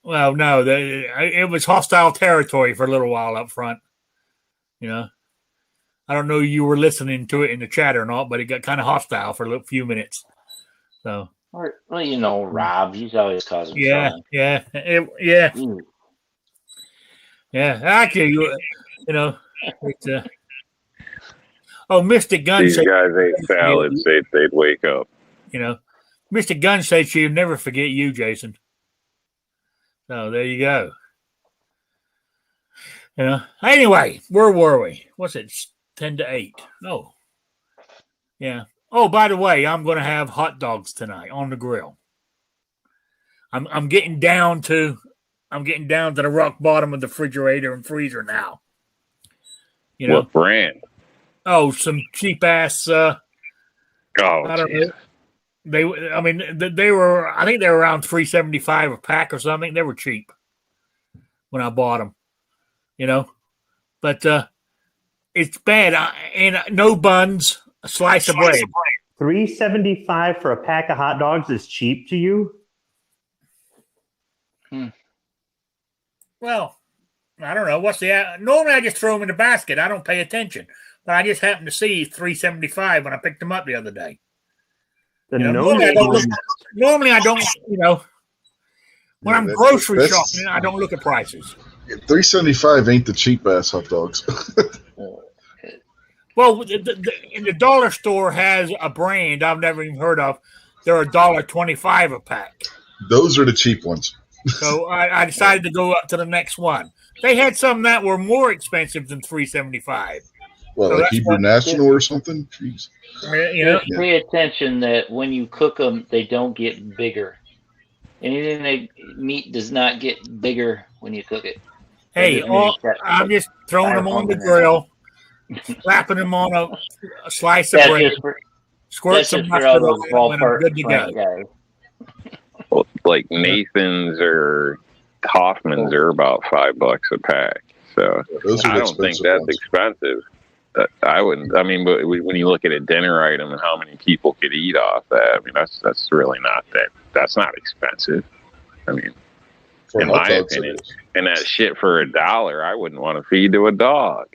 Well, no, it was hostile territory for a little while up front. You know, I don't know if you were listening to it in the chat or not, but it got kind of hostile for a few minutes. So, well, you know, Rob, he's always causing trouble. Yeah. Actually, you know, it's Mystic Gun. These guys ate salads. They'd wake up. You know, Mr. Gunn said she'll never forget you, Jason. So there you go. You know. Anyway, where were we? What's it? 7-8. Oh, yeah. Oh, by the way, I'm going to have hot dogs tonight on the grill. I'm getting down to the rock bottom of the refrigerator and freezer now. You know what brand? Oh, some cheap ass. I don't know. They were. I think they were around $3.75 a pack or something. They were cheap when I bought them, you know. But it's bad. And no buns, a slice of bread. $3.75 for a pack of hot dogs is cheap to you? Well, I don't know. What's the? Normally, I just throw them in the basket. I don't pay attention. But I just happened to see $3.75 when I picked them up the other day. Normally, I don't. You know, when I'm grocery shopping, I don't look at prices. $3.75 ain't the cheap ass hot dogs. Well, the dollar store has a brand I've never even heard of. They're $1.25 a pack. Those are the cheap ones. So I decided to go up to the next one. They had some that were more expensive than $3.75. Well, so like Hebrew National or something? Jeez. You know, pay attention that when you cook them, they don't get bigger. Anything meat does not get bigger when you cook it. Hey, I'm just throwing them on the grill, slapping them on a slice of bread, squirt some mustard on them, and I'm good to go. Well, like Nathan's or Hoffman's are about $5 a pack, so I don't think that's expensive. I wouldn't. I mean, but when you look at a dinner item and how many people could eat off that, I mean, that's really not that. That's not expensive. I mean, in my opinion, and that shit for $1, I wouldn't want to feed to a dog.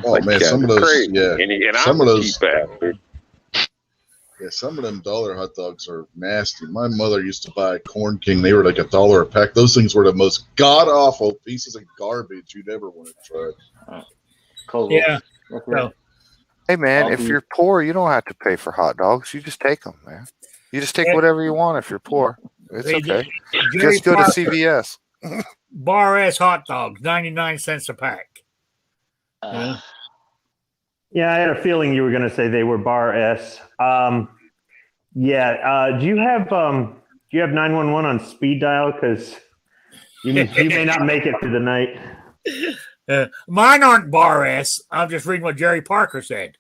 Oh like, man, some of those, crazy. Yeah, and some of those. Yeah, some of them dollar hot dogs are nasty. My mother used to buy Corn King. They were like $1 a pack. Those things were the most god awful pieces of garbage you'd ever want to try. Cool. Yeah. So, hey man, if you're poor, you don't have to pay for hot dogs. You just take them, man. You just take whatever you want if you're poor. It's okay. Just go to CVS. Bar S hot dogs, 99 cents a pack. Yeah, I had a feeling you were going to say they were Bar S. Do you have 911 on speed dial? Because you may not make it through the night. Mine aren't Bar S. I'm just reading what Jerry Parker said.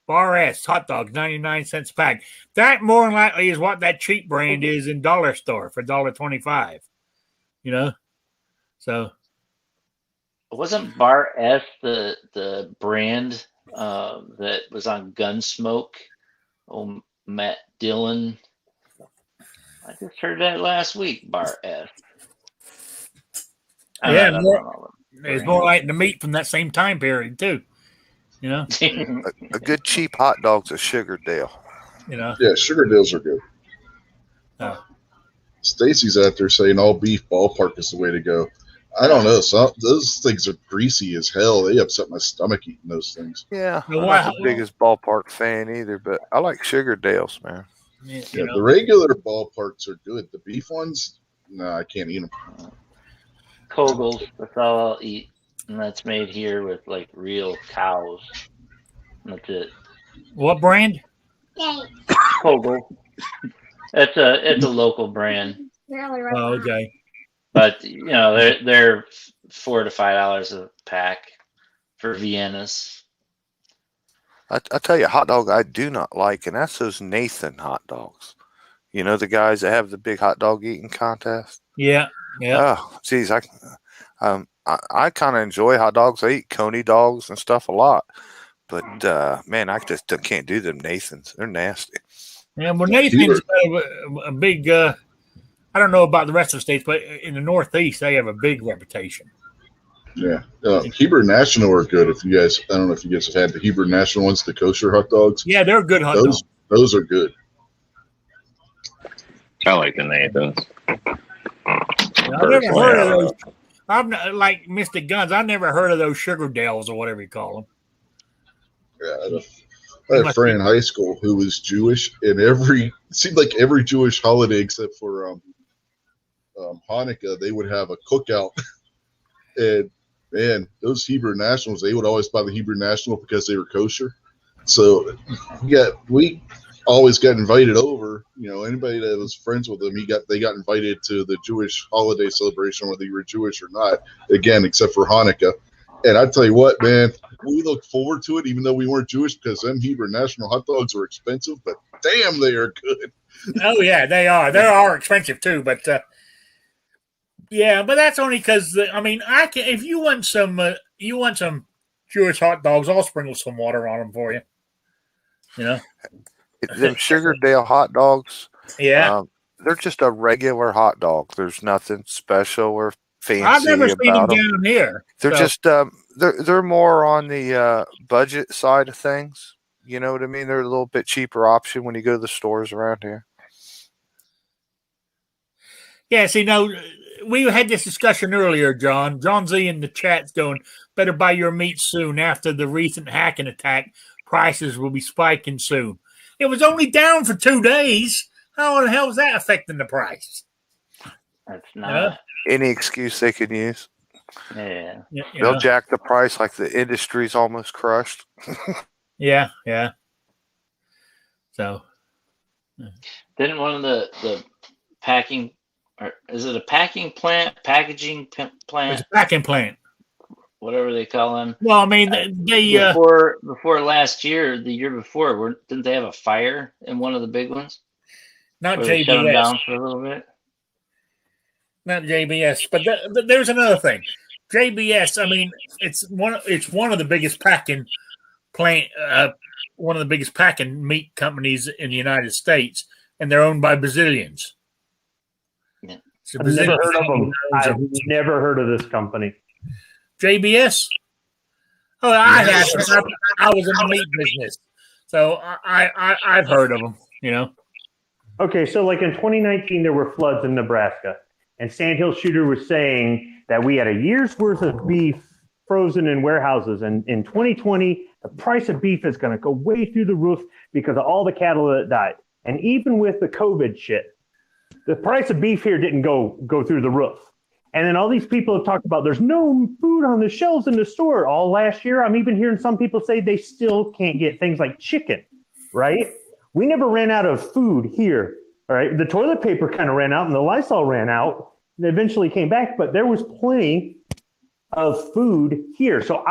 Bar S hot dogs, 99 cents a pack. That more than likely is what that cheap brand is in dollar store for $1.25. You know, so wasn't Bar S the brand that was on Gunsmoke? Oh, Matt Dillon. I just heard that last week. Bar S. It's more like the meat from that same time period too. You know, a good cheap hot dog's a Sugardale. You know, yeah, Sugardales are good. Stacy's out there saying all beef ballpark is the way to go. I don't know. Those things are greasy as hell. They upset my stomach eating those things. Yeah, I'm not the biggest ballpark fan either, but I like Sugardales, man. Yeah, the regular ballparks are good. The beef ones, no, I can't eat them. Kogel's, that's all I'll eat, and that's made here with like real cows. That's it. What brand? Kogel. It's a local brand. Oh, okay. But you know they're $4 to $5 a pack for Viennas. I tell you, a hot dog I do not like, and that's those Nathan hot dogs. You know, the guys that have the big hot dog eating contest. Yeah. Oh, geez, I kind of enjoy hot dogs. I eat Coney dogs and stuff a lot, but man, I just can't do them Nathans. They're nasty. Yeah, well, Nathan's a big. I don't know about the rest of the states, but in the Northeast, they have a big reputation. Yeah, Hebrew National are good. If you guys, I don't know if you guys have had the Hebrew National ones, the kosher hot dogs. Yeah, they're good hot dogs. Those are good. I like the Nathans. I've never heard of those. I'm not, like Mr. Guns. I've never heard of those Sugardales or whatever you call them. Yeah, I had a friend in high school who was Jewish, and it seemed like every Jewish holiday except for Hanukkah, they would have a cookout. And man, those Hebrew Nationals, they would always buy the Hebrew National because they were kosher. So we always got invited over. You know, anybody that was friends with them, they got invited to the Jewish holiday celebration, whether you were Jewish or not. Again, except for Hanukkah. And I tell you what, man, we look forward to it, even though we weren't Jewish, because them Hebrew National hot dogs are expensive, but damn, they are good. Oh yeah, they are. They are expensive too, but yeah, but that's only because I mean, I can. If you want some Jewish hot dogs, I'll sprinkle some water on them for you. You know, them Sugardale hot dogs. Yeah, they're just a regular hot dog. There's nothing special or fancy. I've never seen them down here. They're just they're more on the budget side of things. You know what I mean? They're a little bit cheaper option when you go to the stores around here. Yeah, see, no, we had this discussion earlier, John. John Z in the chat's going, better buy your meat soon. After the recent hacking attack, prices will be spiking soon. It was only down for 2 days. How the hell is that affecting the price? That's not any excuse they can use. Yeah. They'll jack the price like the industry's almost crushed. Yeah. So. Didn't one of the packing Or is it a packing plant, packaging plant? It's a packing plant. Whatever they call them. Well, I mean, before last year, the year before, didn't they have a fire in one of the big ones? not Where they shut them JBS, down for a little bit. not JBS, but there's another thing. JBS, I mean, it's one of the biggest packing one of the biggest packing meat companies in the United States, and they're owned by Brazilians. Yeah. So I've never heard of them. owns I've never heard of this company. JBS. Oh, I have. I was in the meat business, so I've heard of them. You know. Okay, so like in 2019, there were floods in Nebraska, and Sandhill Shooter was saying that we had a year's worth of beef frozen in warehouses, and in 2020, the price of beef is going to go way through the roof because of all the cattle that died. And even with the COVID shit, the price of beef here didn't go through the roof. And then all these people have talked about there's no food on the shelves in the store all last year. I'm even hearing some people say they still can't get things like chicken, right? We never ran out of food here, all right? The toilet paper kind of ran out and the Lysol ran out and eventually came back, but there was plenty of food here. So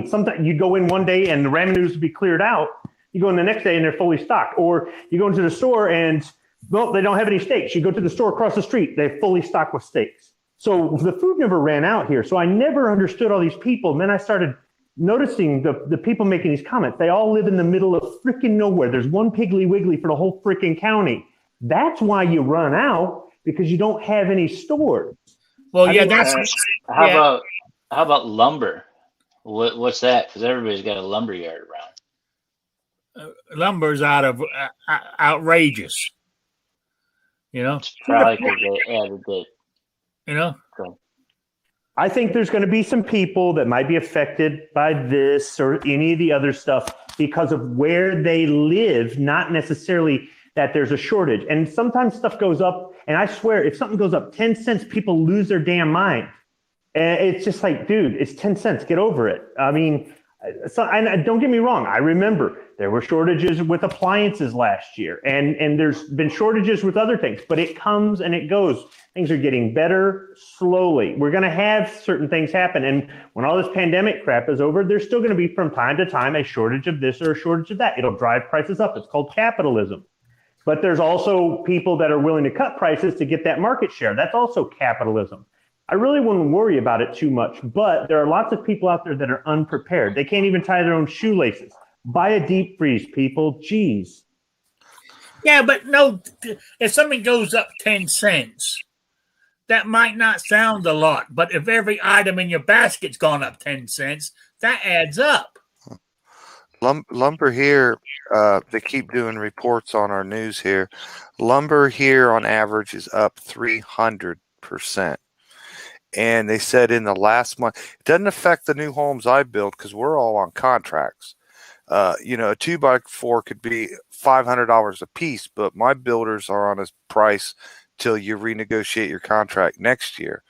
sometimes you go in one day and the ramen noodles would be cleared out. You go in the next day and they're fully stocked. Or you go into the store and, well, they don't have any steaks. You go to the store across the street, they're fully stocked with steaks. So the food never ran out here. So I never understood all these people. And then I started noticing the people making these comments. They all live in the middle of freaking nowhere. There's one Piggly Wiggly for the whole freaking county. That's why you run out, because you don't have any stores. Well, How about lumber? What's that? Because everybody's got a lumber yard around. Lumber's outrageous. You know, it's probably because they added it. You know, so. I think there's going to be some people that might be affected by this or any of the other stuff because of where they live, not necessarily that there's a shortage. And sometimes stuff goes up, and I swear, if something goes up 10 cents, people lose their damn mind. And it's just like, dude, it's 10 cents. Get over it. I mean, and don't get me wrong. I remember there were shortages with appliances last year, and there's been shortages with other things, but it comes and it goes. Things are getting better slowly. We're going to have certain things happen. And when all this pandemic crap is over, there's still going to be from time to time a shortage of this or a shortage of that. It'll drive prices up. It's called capitalism. But there's also people that are willing to cut prices to get that market share. That's also capitalism. I really wouldn't worry about it too much, but there are lots of people out there that are unprepared. They can't even tie their own shoelaces. Buy a deep freeze, people. Jeez. Yeah, but no, if something goes up 10 cents, that might not sound a lot. But if every item in your basket's gone up 10 cents, that adds up. Lumber here, they keep doing reports on our news here. Lumber here on average is up 300%. And they said in the last month, it doesn't affect the new homes I build because we're all on contracts. A 2x4 could be $500 a piece, but my builders are on a price till you renegotiate your contract next year.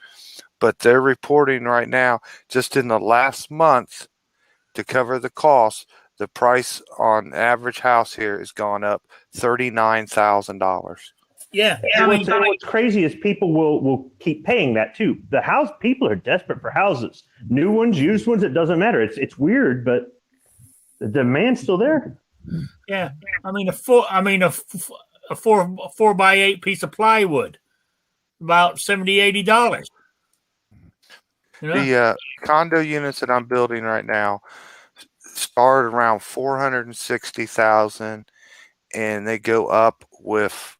But they're reporting right now, just in the last month, to cover the costs, the price on average house here has gone up $39,000. Yeah. What's crazy is people will keep paying that too. People are desperate for houses, new ones, used ones. It doesn't matter. It's weird, but the demand's still there. Yeah, I mean a 4x8 piece of plywood, about $70-$80. You know? The condo units that I'm building right now start around $460,000, and they go up with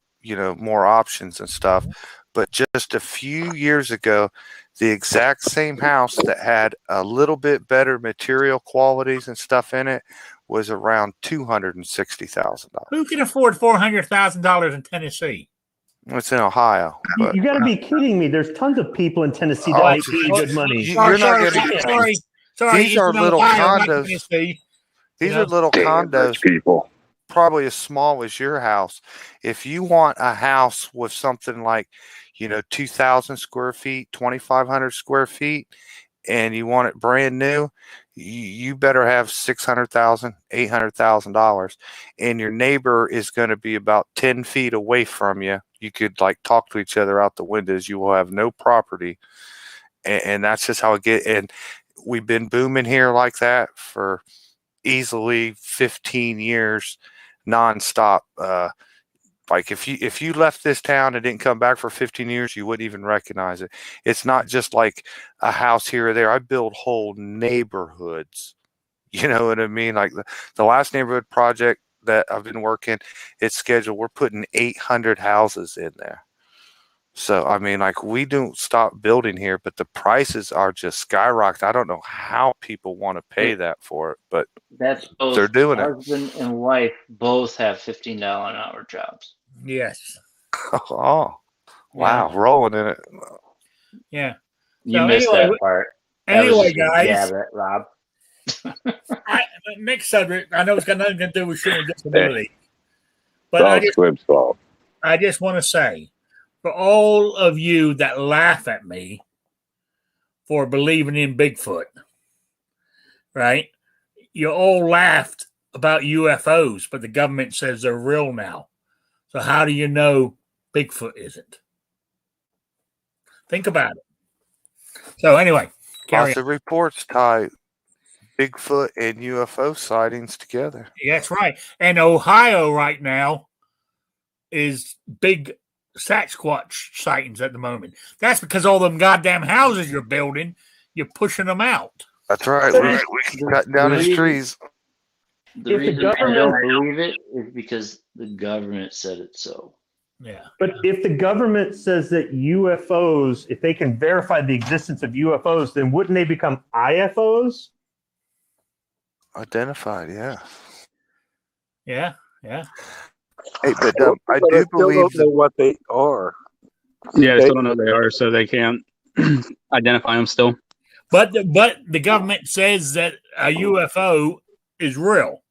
more options and stuff. But just a few years ago, the exact same house that had a little bit better material qualities and stuff in it was around $260,000. Who can afford $400,000 in Tennessee? It's in Ohio. You got to be kidding me. There's tons of people in Tennessee that make pretty good money. You're not getting. Sorry. These are little condos. These are little condos. People. Probably as small as your house. If you want a house with something like, 2,000 square feet, 2,500 square feet, and you want it brand new, you better have $600,000, $800,000, and your neighbor is going to be about 10 feet away from you. You could like talk to each other out the windows. You will have no property, and that's just how it gets. And we've been booming here like that for easily 15 years, nonstop. Like if you left this town and didn't come back for 15 years, you wouldn't even recognize it. It's not just like a house here or there. I build whole neighborhoods. You know what I mean? Like the last neighborhood project that I've been working, it's scheduled. We're putting 800 houses in there. So, I mean, like we don't stop building here, but the prices are just skyrocketing. I don't know how people want to pay that for it, but that's both they're doing it. Husband and wife both have $15 an hour jobs. Yes. Oh, wow. Yeah. Rolling in it. Yeah. You missed that part. Anyway, guys. Yeah, that, Rob. Next subject. I know it's got nothing to do with sharing disability. But I just want to say, for all of you that laugh at me for believing in Bigfoot, right? You all laughed about UFOs, but the government says they're real now. So how do you know Bigfoot isn't? Think about it. So anyway, lots of reports tie Bigfoot and UFO sightings together. That's right. And Ohio right now is big Sasquatch sightings at the moment. That's because all them goddamn houses you're building, you're pushing them out. That's right. We cut down his trees. The reason I don't believe it is because the government said it so. Yeah. But if the government says that UFOs, if they can verify the existence of UFOs, then wouldn't they become IFOs? Identified, yeah. Yeah, yeah. Hey, but I do believe that what they are. Yeah, they still don't know they are, so they can't identify them still. But the government says that a UFO is real.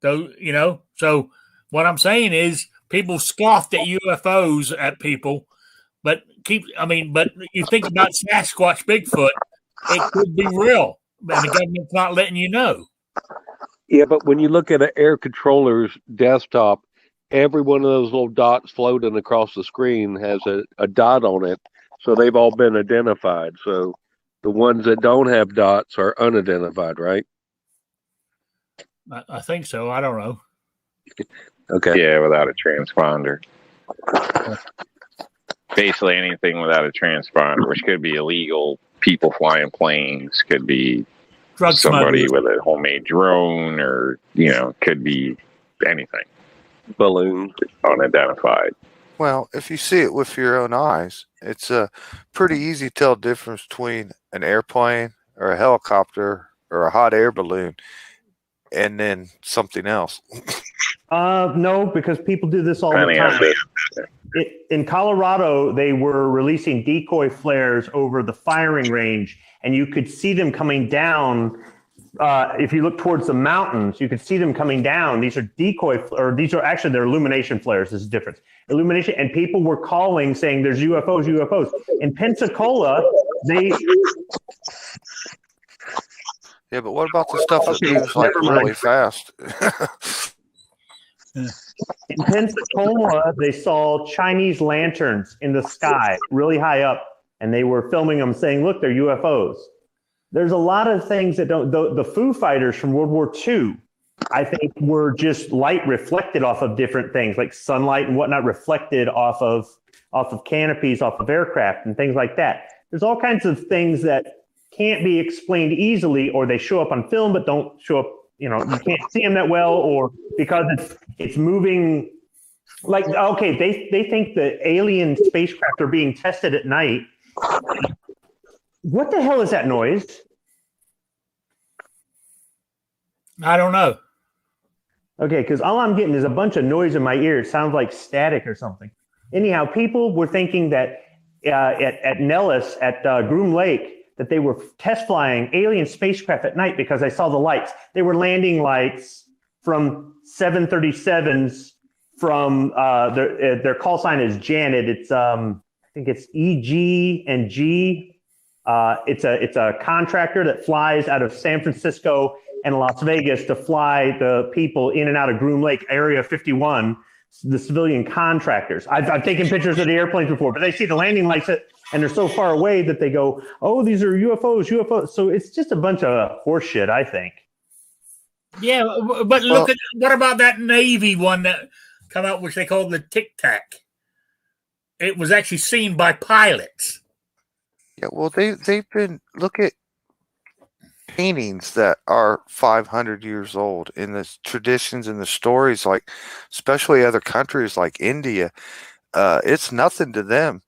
So, you know, so what I'm saying is people scoffed at UFOs at people, but you think about Sasquatch, Bigfoot, it could be real, and the government's not letting you know. Yeah, but when you look at an air controller's desktop, every one of those little dots floating across the screen has a dot on it, so they've all been identified. So the ones that don't have dots are unidentified, right? I think so. I don't know. Okay. Yeah, without a transponder. Basically anything without a transponder, which could be illegal, people flying planes, could be drug somebody with a homemade drone, or, you know, could be anything. Balloon. Unidentified. Well, if you see it with your own eyes, it's pretty easy to tell the difference between an airplane or a helicopter or a hot air balloon and then something else. No, because people do this all the time. In Colorado, they were releasing decoy flares over the firing range, and you could see them coming down. If you look towards the mountains, you could see them coming down. These are they're illumination flares. This is the difference. Illumination, and people were calling saying there's UFOs, UFOs. In Pensacola, they... Yeah, but what about the stuff that moves like really fast? In Pensacola, they saw Chinese lanterns in the sky really high up, and they were filming them saying, look, they're UFOs. There's a lot of things that don't... The Foo Fighters from World War II, I think, were just light reflected off of different things, like sunlight and whatnot reflected off of canopies, off of aircraft and things like that. There's all kinds of things that can't be explained easily, or they show up on film but don't show up, you know, you can't see them that well, or because it's moving. Like, okay, they think the alien spacecraft are being tested at night. What the hell is that noise? I don't know. Okay, because all I'm getting is a bunch of noise in my ear. It sounds like static or something. Anyhow, people were thinking that at Nellis, at Groom Lake, that they were test flying alien spacecraft at night because I saw the lights. They were landing lights from 737s from their call sign is Janet. It's I think it's EG and G It's a contractor that flies out of San Francisco and Las Vegas to fly the people in and out of Groom Lake, Area 51, the civilian contractors. I've taken pictures of the airplanes before, but they see the landing lights and they're so far away that they go, oh, these are UFOs. So it's just a bunch of horseshit, I think. Yeah, but what about that Navy one that come out, which they call the Tic Tac? It was actually seen by pilots. Yeah, well, they've been look at paintings that are 500 years old in the traditions and the stories, like especially other countries like India. It's nothing to them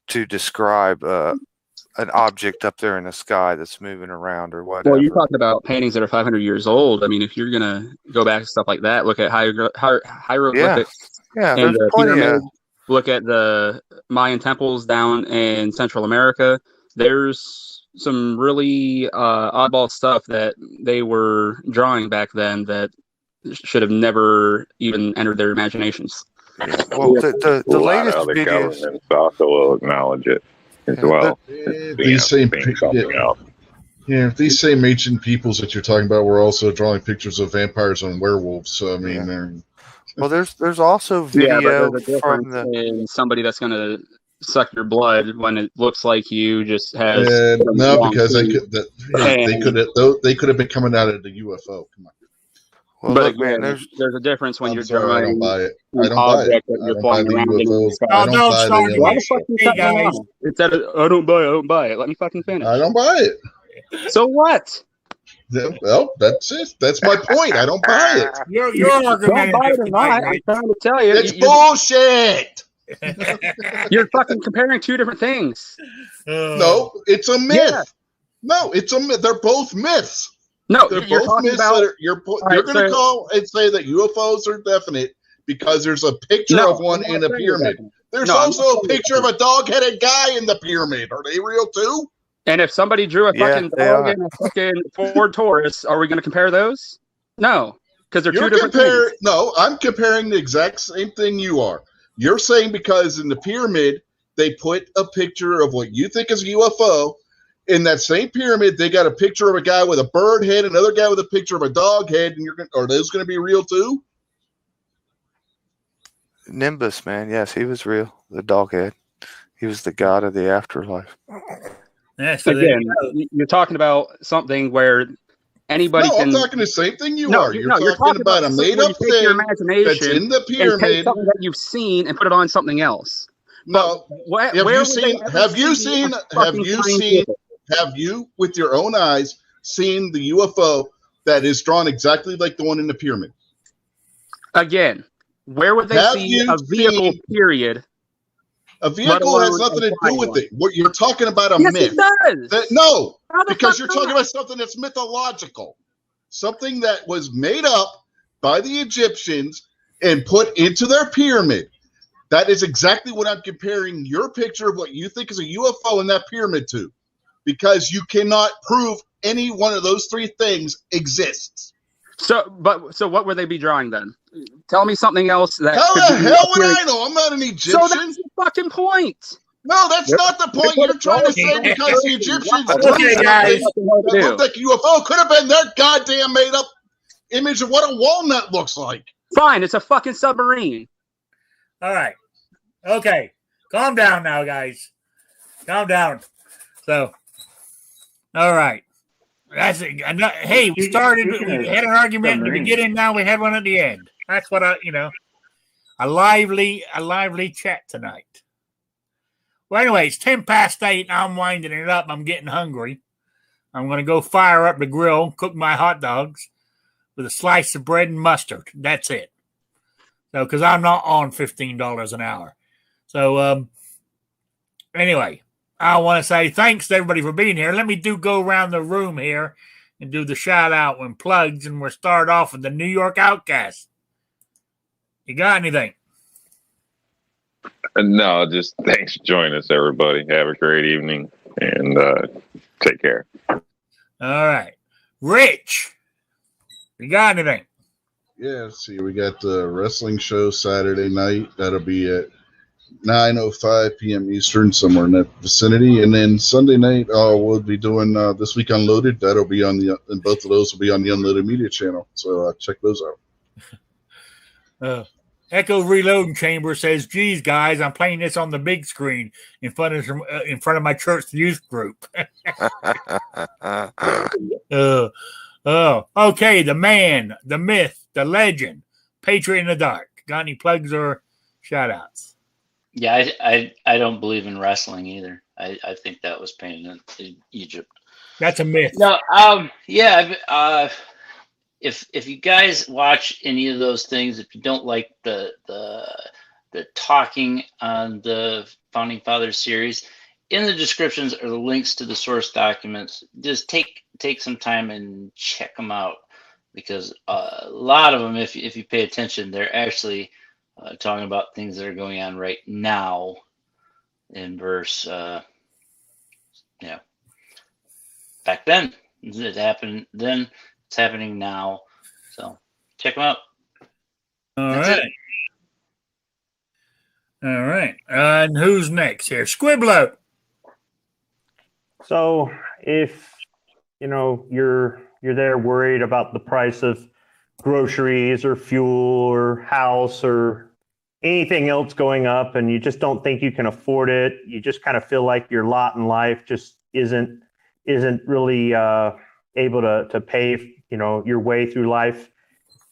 to describe an object up there in the sky that's moving around or whatever. Well, you're talking about paintings that are 500 years old. I mean, if you're gonna go back to stuff like that, look at hieroglyphics. Yeah, and there's plenty of. Look at the Mayan temples down in Central America. There's some really oddball stuff that they were drawing back then that should have never even entered their imaginations. Well, the latest videos also will acknowledge it as well. These same ancient peoples that you're talking about were also drawing pictures of vampires and werewolves. So I mean, well, there's also video from in somebody that's going to suck your blood when it looks like you just has no, because they could have been coming out of the UFO. Come on. Well, but look, again, man, there's a difference when I you're don't buy it. I don't buy it. That you're I don't buy flying the around UFOs. in. I don't buy the Why the fuck you shut me down? Instead of I don't buy it. Let me fucking finish. I don't buy it. So what? Well, that's it. That's my point. I don't buy it. You're arguing. Buy it or not, I'm trying to tell you. It's bullshit. You're fucking comparing two different things. No, it's a myth. Yeah. No, it's a myth. They're both myths. No, they're you're both myths about, that you're going to call and say that UFOs are definite because there's a picture of one in a pyramid. There's also a picture of a dog-headed guy in the pyramid. Are they real too? And if somebody drew a fucking dog in a fucking Ford Taurus, are we going to compare those? No, because they're two different things. No, I'm comparing the exact same thing you are. You're saying because in the pyramid, they put a picture of what you think is a UFO. In that same pyramid, they got a picture of a guy with a bird head, another guy with a picture of a dog head, and are those going to be real too? Nimbus, man. Yes, he was real. The dog head. He was the god of the afterlife. Yeah, so again, you're talking about something where anybody can. I'm talking the same thing you are. You're talking about a made-up thing that's in the pyramid. And take something that you've seen and put it on something else. No. Have you, with your own eyes, seen the UFO that is drawn exactly like the one in the pyramid? Again, where would they see a vehicle, period? A vehicle has nothing to do with it. You're talking about a myth. Yes, it does. No, because you're talking about something that's mythological. Something that was made up by the Egyptians and put into their pyramid. That is exactly what I'm comparing your picture of what you think is a UFO in that pyramid to. Because you cannot prove any one of those three things exists. So what would they be drawing then? Tell me something else that. How the hell would I know? I'm not an Egyptian. So that's the fucking point. No, that's not the point. You're trying to say because the Egyptians drew something that looked like a UFO could have been their goddamn made up image of what a walnut looks like. Fine, it's a fucking submarine. All right. Okay. Calm down now, guys. Calm down. So, all right. That's it. Hey, we started. We had an argument in the beginning. Now we had one at the end. That's what a lively chat tonight. Well, anyway, it's 8:10. And I'm winding it up. I'm getting hungry. I'm going to go fire up the grill, cook my hot dogs with a slice of bread and mustard. That's it. So, because I'm not on $15 an hour. So, anyway. I want to say thanks to everybody for being here. Let me go around the room here and do the shout out and plugs, and we'll start off with the New York Outcast. You got anything? No, just thanks for joining us, everybody. Have a great evening and take care. All right. Rich, you got anything? Yeah, let's see. We got the wrestling show Saturday night. That'll be at 9:05 p.m. Eastern, somewhere in that vicinity. And then Sunday night, we'll be doing This Week Unloaded. That'll be on and both of those will be on the Unloaded Media channel. So check those out. Echo Reloading Chamber says, "Geez, guys, I'm playing this on the big screen in front of my church youth group." Okay. The man, the myth, the legend, Patriot in the Dark. Got any plugs or shout outs? Yeah, I don't believe in wrestling either. I think that was painted in Egypt. That's a myth. No, yeah. If you guys watch any of those things, if you don't like the talking on the Founding Fathers series, in the descriptions are the links to the source documents. Just take some time and check them out, because a lot of them, if you pay attention, they're actually talking about things that are going on right now in verse, back then. It happened then, it's happening now. So check them out. All right. All right. And who's next here? Squiblo. So if you're there worried about the price of groceries or fuel or house or anything else going up, and you just don't think you can afford it, you just kind of feel like your lot in life just isn't really able to pay your way through life.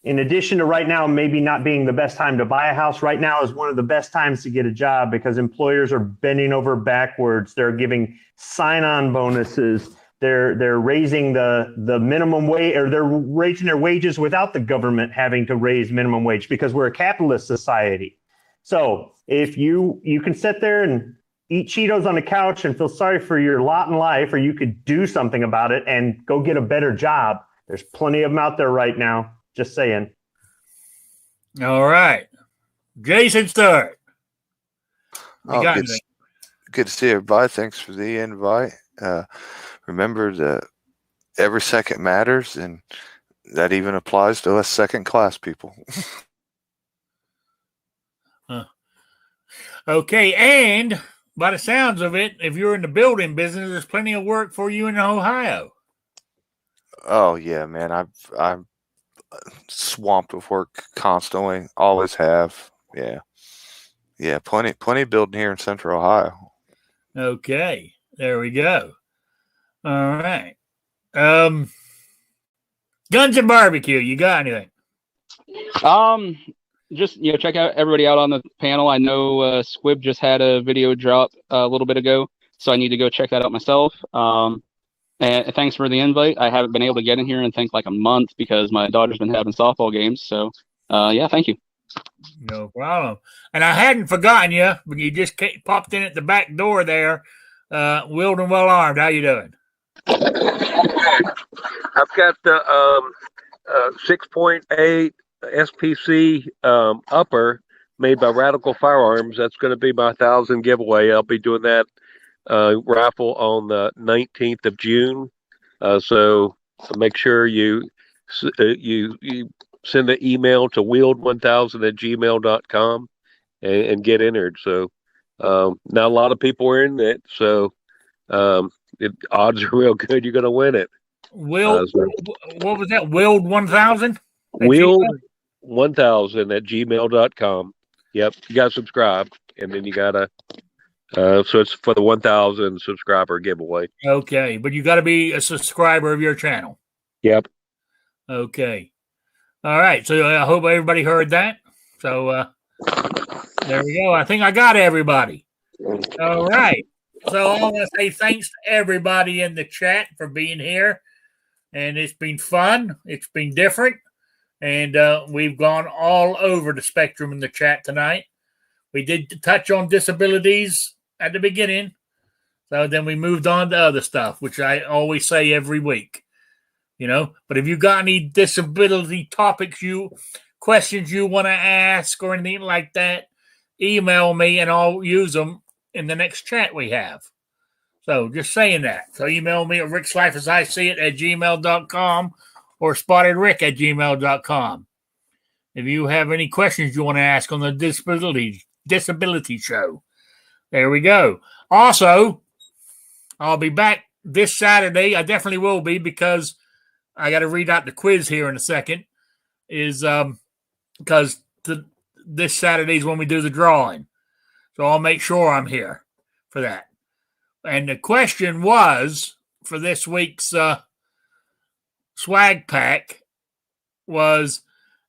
In addition to right now maybe not being the best time to buy a house, right now is one of the best times to get a job, because employers are bending over backwards. They're giving sign-on bonuses. They're raising the minimum wage, or they're raising their wages without the government having to raise minimum wage, because we're a capitalist society. So if you can sit there and eat Cheetos on the couch and feel sorry for your lot in life, or you could do something about it and go get a better job, there's plenty of them out there right now. Just saying. All right. Jason Stewart. Good to see everybody. Thanks for the invite. Remember that every second matters, and that even applies to us second-class people. Okay, and by the sounds of it, if you're in the building business, there's plenty of work for you in Ohio. Oh yeah, man. I'm swamped with work constantly. Always have. Yeah. Plenty of building here in Central Ohio. Okay, there we go. All right. Guns and barbecue. You got anything? Just check out everybody out on the panel. I know Squib just had a video drop a little bit ago, so I need to go check that out myself. And thanks for the invite. I haven't been able to get in here in like a month because my daughter's been having softball games. So thank you. No problem. And I hadn't forgotten you, but you just popped in at the back door there. Willed and well armed. How you doing? I've got the 6.8 SPC upper made by Radical Firearms. That's going to be my 1,000 giveaway. I'll be doing that raffle on the 19th of June. So make sure you send an email to wield1000@gmail.com and get entered. So not a lot of people are in it, so odds are real good you're going to win it. What was that? Wield 1000? Wield1000@gmail.com. Yep, you got to subscribe, and then you got to. So it's for the 1,000 subscriber giveaway. Okay, but you got to be a subscriber of your channel. Yep. Okay. All right. So I hope everybody heard that. So there we go. I think I got everybody. All right. So I want to say thanks to everybody in the chat for being here. And it's been fun. It's been different. And we've gone all over the spectrum in the chat tonight. We did touch on disabilities at the beginning. So then we moved on to other stuff, which I always say every week. But if you got any disability topics, questions you want to ask or anything like that, email me and I'll use them in the next chat we have. So just saying that. So email me at rickslifeasIseeit@gmail.com or spottedrick@gmail.com. If you have any questions you want to ask on the disability Disability Show. There we go. Also, I'll be back this Saturday. I definitely will be because I got to read out the quiz here in a second. Is because this Saturday is when we do the drawing. So I'll make sure I'm here for that. And the question was for this week's swag pack was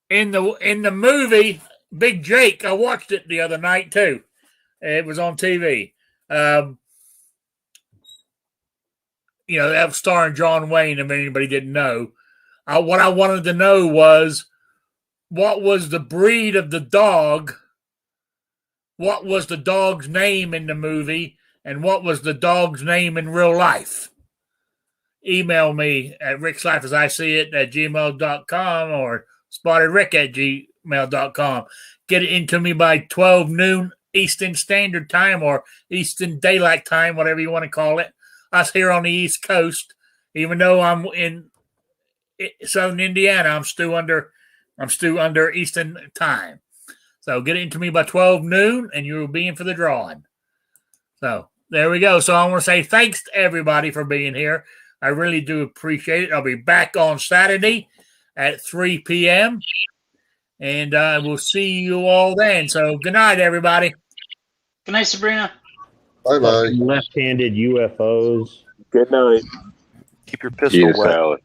in the movie Big Jake. I watched it the other night too. It was on TV. That was starring John Wayne. If anybody didn't know, what I wanted to know was what was the breed of the dog. What was the dog's name in the movie, and what was the dog's name in real life? Email me at rickslifeasiseeit@gmail.com or spottedrick@gmail.com. Get it into me by 12 noon Eastern Standard Time or Eastern Daylight Time, whatever you want to call it. Us here on the East Coast, even though I'm in Southern Indiana, I'm still under Eastern Time. So get it into me by 12 noon, and you'll be in for the drawing. So there we go. So I want to say thanks to everybody for being here. I really do appreciate it. I'll be back on Saturday at 3 p.m. And we'll see you all then. So good night, everybody. Good night, Sabrina. Bye-bye. Left-handed UFOs. Good night. Keep your pistol wet. Salad.